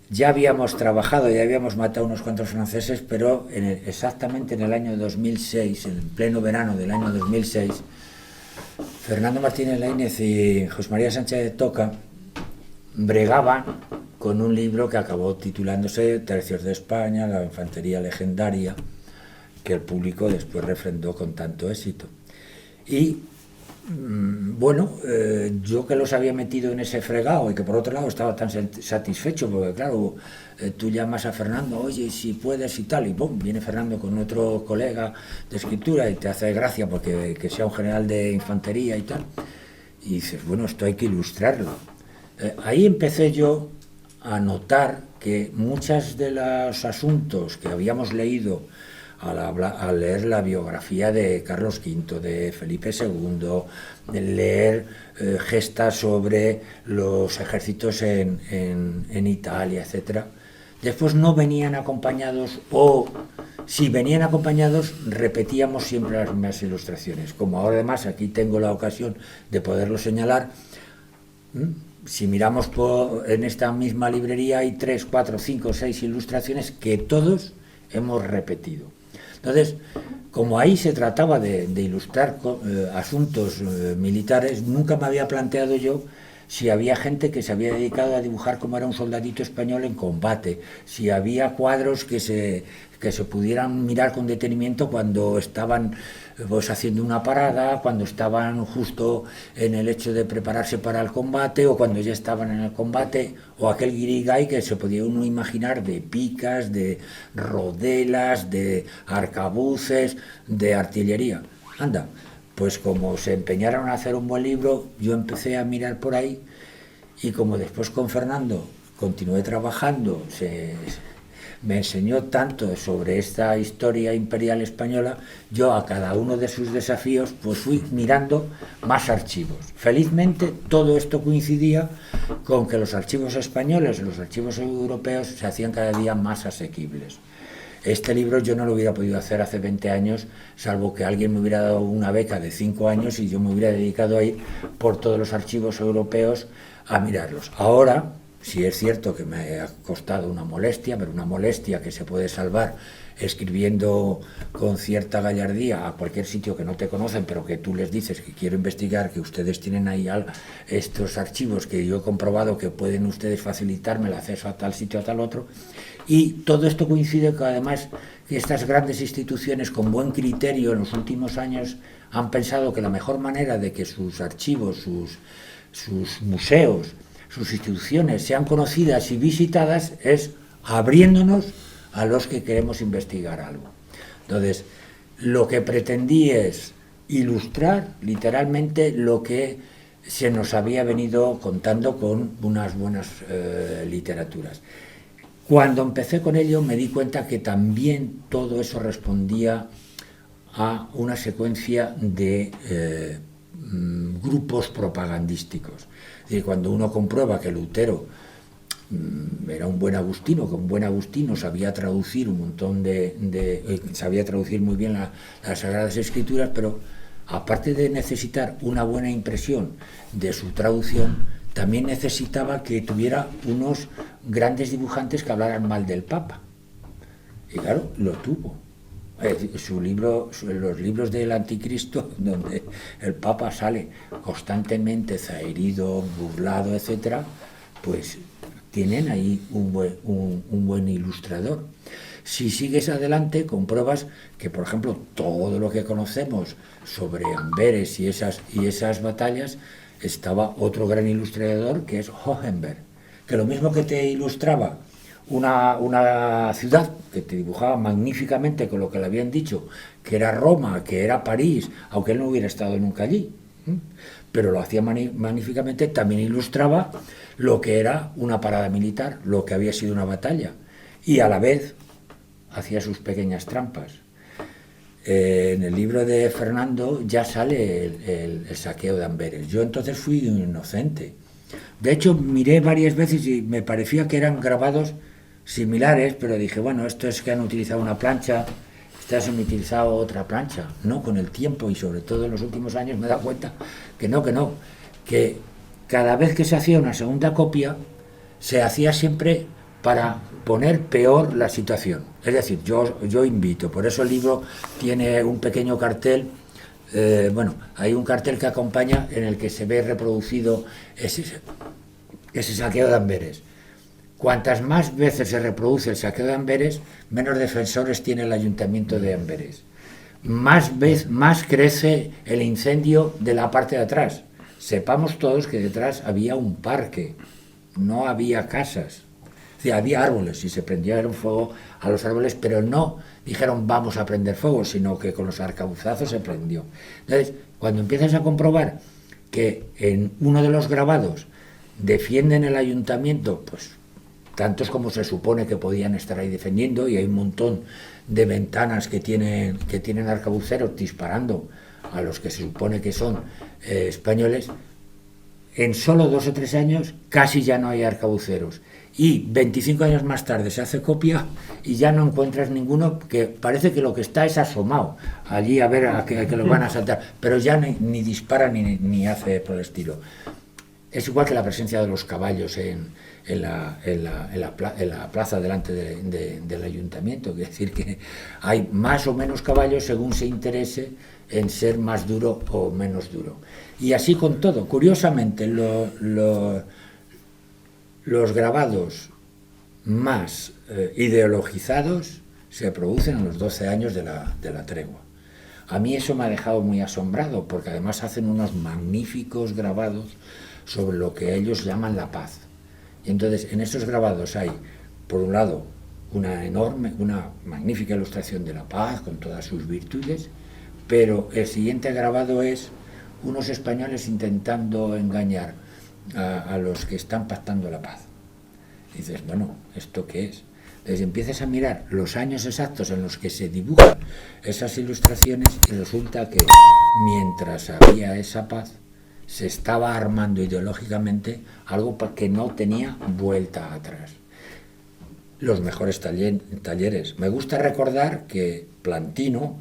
Ya habíamos trabajado, ya habíamos matado unos cuantos franceses, pero exactamente en el año 2006, en pleno verano del año 2006, Fernando Martínez Laínez y José María Sánchez de Toca bregaban con un libro que acabó titulándose Tercios de España, la infantería legendaria, que el público después refrendó con tanto éxito. Y bueno, yo que los había metido en ese fregado y que por otro lado estaba tan satisfecho, porque claro, tú llamas a Fernando, oye, si puedes y tal, y ¡pum!, viene Fernando con otro colega de escritura y te hace gracia porque que sea un general de infantería y tal, y dices, bueno, esto hay que ilustrarlo. Ahí empecé yo a notar que muchos de los asuntos que habíamos leído al leer la biografía de Carlos V, de Felipe II, de leer gestas sobre los ejércitos en Italia, etcétera. Después no venían acompañados, o si venían acompañados repetíamos siempre las mismas ilustraciones. Como ahora además aquí tengo la ocasión de poderlo señalar, si miramos en esta misma librería hay 3, 4, 5, 6 ilustraciones que todos hemos repetido. Entonces, como ahí se trataba de ilustrar asuntos militares, nunca me había planteado yo si había gente que se había dedicado a dibujar cómo era un soldadito español en combate, si había cuadros que se pudieran mirar con detenimiento cuando estaban pues haciendo una parada, cuando estaban justo en el hecho de prepararse para el combate, o cuando ya estaban en el combate, o aquel guirigay que se podía uno imaginar de picas, de rodelas, de arcabuces, de artillería. Anda, pues como se empeñaron a hacer un buen libro, yo empecé a mirar por ahí, y como después con Fernando continué trabajando, me enseñó tanto sobre esta historia imperial española, yo a cada uno de sus desafíos pues fui mirando más archivos. Felizmente todo esto coincidía con que los archivos españoles, los archivos europeos se hacían cada día más asequibles. Este libro yo no lo hubiera podido hacer hace 20 años, salvo que alguien me hubiera dado una beca de 5 años y yo me hubiera dedicado a ir por todos los archivos europeos a mirarlos. Ahora, sí es cierto que me ha costado una molestia, pero una molestia que se puede salvar escribiendo con cierta gallardía a cualquier sitio que no te conocen, pero que tú les dices que quiero investigar, que ustedes tienen ahí estos archivos que yo he comprobado que pueden ustedes facilitarme el acceso a tal sitio, a tal otro. Y todo esto coincide que además que estas grandes instituciones con buen criterio en los últimos años han pensado que la mejor manera de que sus archivos, sus museos, sus instituciones sean conocidas y visitadas es abriéndonos a los que queremos investigar algo. Entonces, lo que pretendí es ilustrar literalmente lo que se nos había venido contando con unas buenas literaturas. Cuando empecé con ello me di cuenta que también todo eso respondía a una secuencia de grupos propagandísticos. Es decir, cuando uno comprueba que Lutero era un buen agustino, que un buen agustino sabía traducir un montón sabía traducir muy bien las Sagradas Escrituras, pero aparte de necesitar una buena impresión de su traducción, también necesitaba que tuviera unos grandes dibujantes que hablaran mal del Papa. Y claro, lo tuvo. Los libros del Anticristo, donde el Papa sale constantemente zaherido, burlado, etcétera, pues tienen ahí un buen ilustrador. Si sigues adelante, compruebas que, por ejemplo, todo lo que conocemos sobre Amberes y esas batallas, estaba otro gran ilustrador que es Hohenberg, que lo mismo que te ilustraba una ciudad, que te dibujaba magníficamente con lo que le habían dicho, que era Roma, que era París, aunque él no hubiera estado nunca allí, pero lo hacía magníficamente, también ilustraba lo que era una parada militar, lo que había sido una batalla, y a la vez hacía sus pequeñas trampas. En el libro de Fernando ya sale el saqueo de Amberes. Yo entonces fui inocente. De hecho, miré varias veces y me parecía que eran grabados similares, pero dije, bueno, esto es que han utilizado una plancha, estas han utilizado otra plancha. No, con el tiempo y sobre todo en los últimos años me he dado cuenta que cada vez que se hacía una segunda copia, se hacía siempre para poner peor la situación. Es decir, yo invito, por eso el libro tiene un pequeño cartel, hay un cartel que acompaña en el que se ve reproducido ese saqueo de Amberes. Cuantas más veces se reproduce el saqueo de Amberes, menos defensores tiene el ayuntamiento de Amberes. Más crece el incendio de la parte de atrás. Sepamos todos que detrás había un parque, no había casas. O sea, había árboles y se prendieron fuego a los árboles, pero no dijeron vamos a prender fuego, sino que con los arcabuzazos se prendió. Entonces, cuando empiezas a comprobar que en uno de los grabados defienden el ayuntamiento, pues tantos como se supone que podían estar ahí defendiendo, y hay un montón de ventanas que tienen arcabuceros disparando a los que se supone que son españoles. En solo 2 o 3 años casi ya no hay arcabuceros, y 25 años más tarde se hace copia y ya no encuentras ninguno, que parece que lo que está es asomado allí a ver a que lo van a saltar, pero ya ni dispara ni hace por el estilo. Es igual que la presencia de los caballos en la plaza delante del ayuntamiento, es decir, que hay más o menos caballos según se interese en ser más duro o menos duro. Y así con todo. Curiosamente, los grabados más ideologizados se producen en los 12 años de la tregua. A mí eso me ha dejado muy asombrado, porque además hacen unos magníficos grabados sobre lo que ellos llaman la paz. Y entonces en esos grabados hay, por un lado, una magnífica ilustración de la paz con todas sus virtudes, pero el siguiente grabado es unos españoles intentando engañar a los que están pactando la paz. Y dices, bueno, ¿esto qué es? Entonces empiezas a mirar los años exactos en los que se dibujan esas ilustraciones, y resulta que mientras había esa paz se estaba armando ideológicamente algo que no tenía vuelta atrás. Los mejores talleres. Me gusta recordar que Plantin,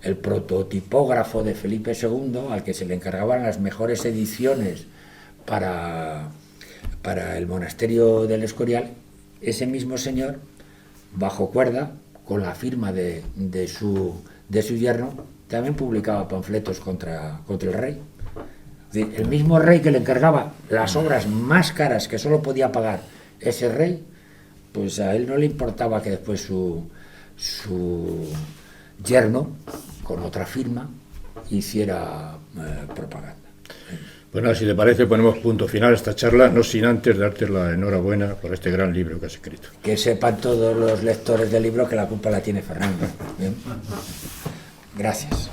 el prototipógrafo de Felipe II, al que se le encargaban las mejores ediciones para el monasterio del Escorial, ese mismo señor, bajo cuerda, con la firma de su yerno, también publicaba panfletos contra el rey. El mismo rey que le encargaba las obras más caras que solo podía pagar ese rey, pues a él no le importaba que después su yerno, con otra firma, hiciera propaganda. Bueno, si te parece, ponemos punto final a esta charla, no sin antes darte la enhorabuena por este gran libro que has escrito. Que sepan todos los lectores del libro que la culpa la tiene Fernando. ¿Bien? Gracias.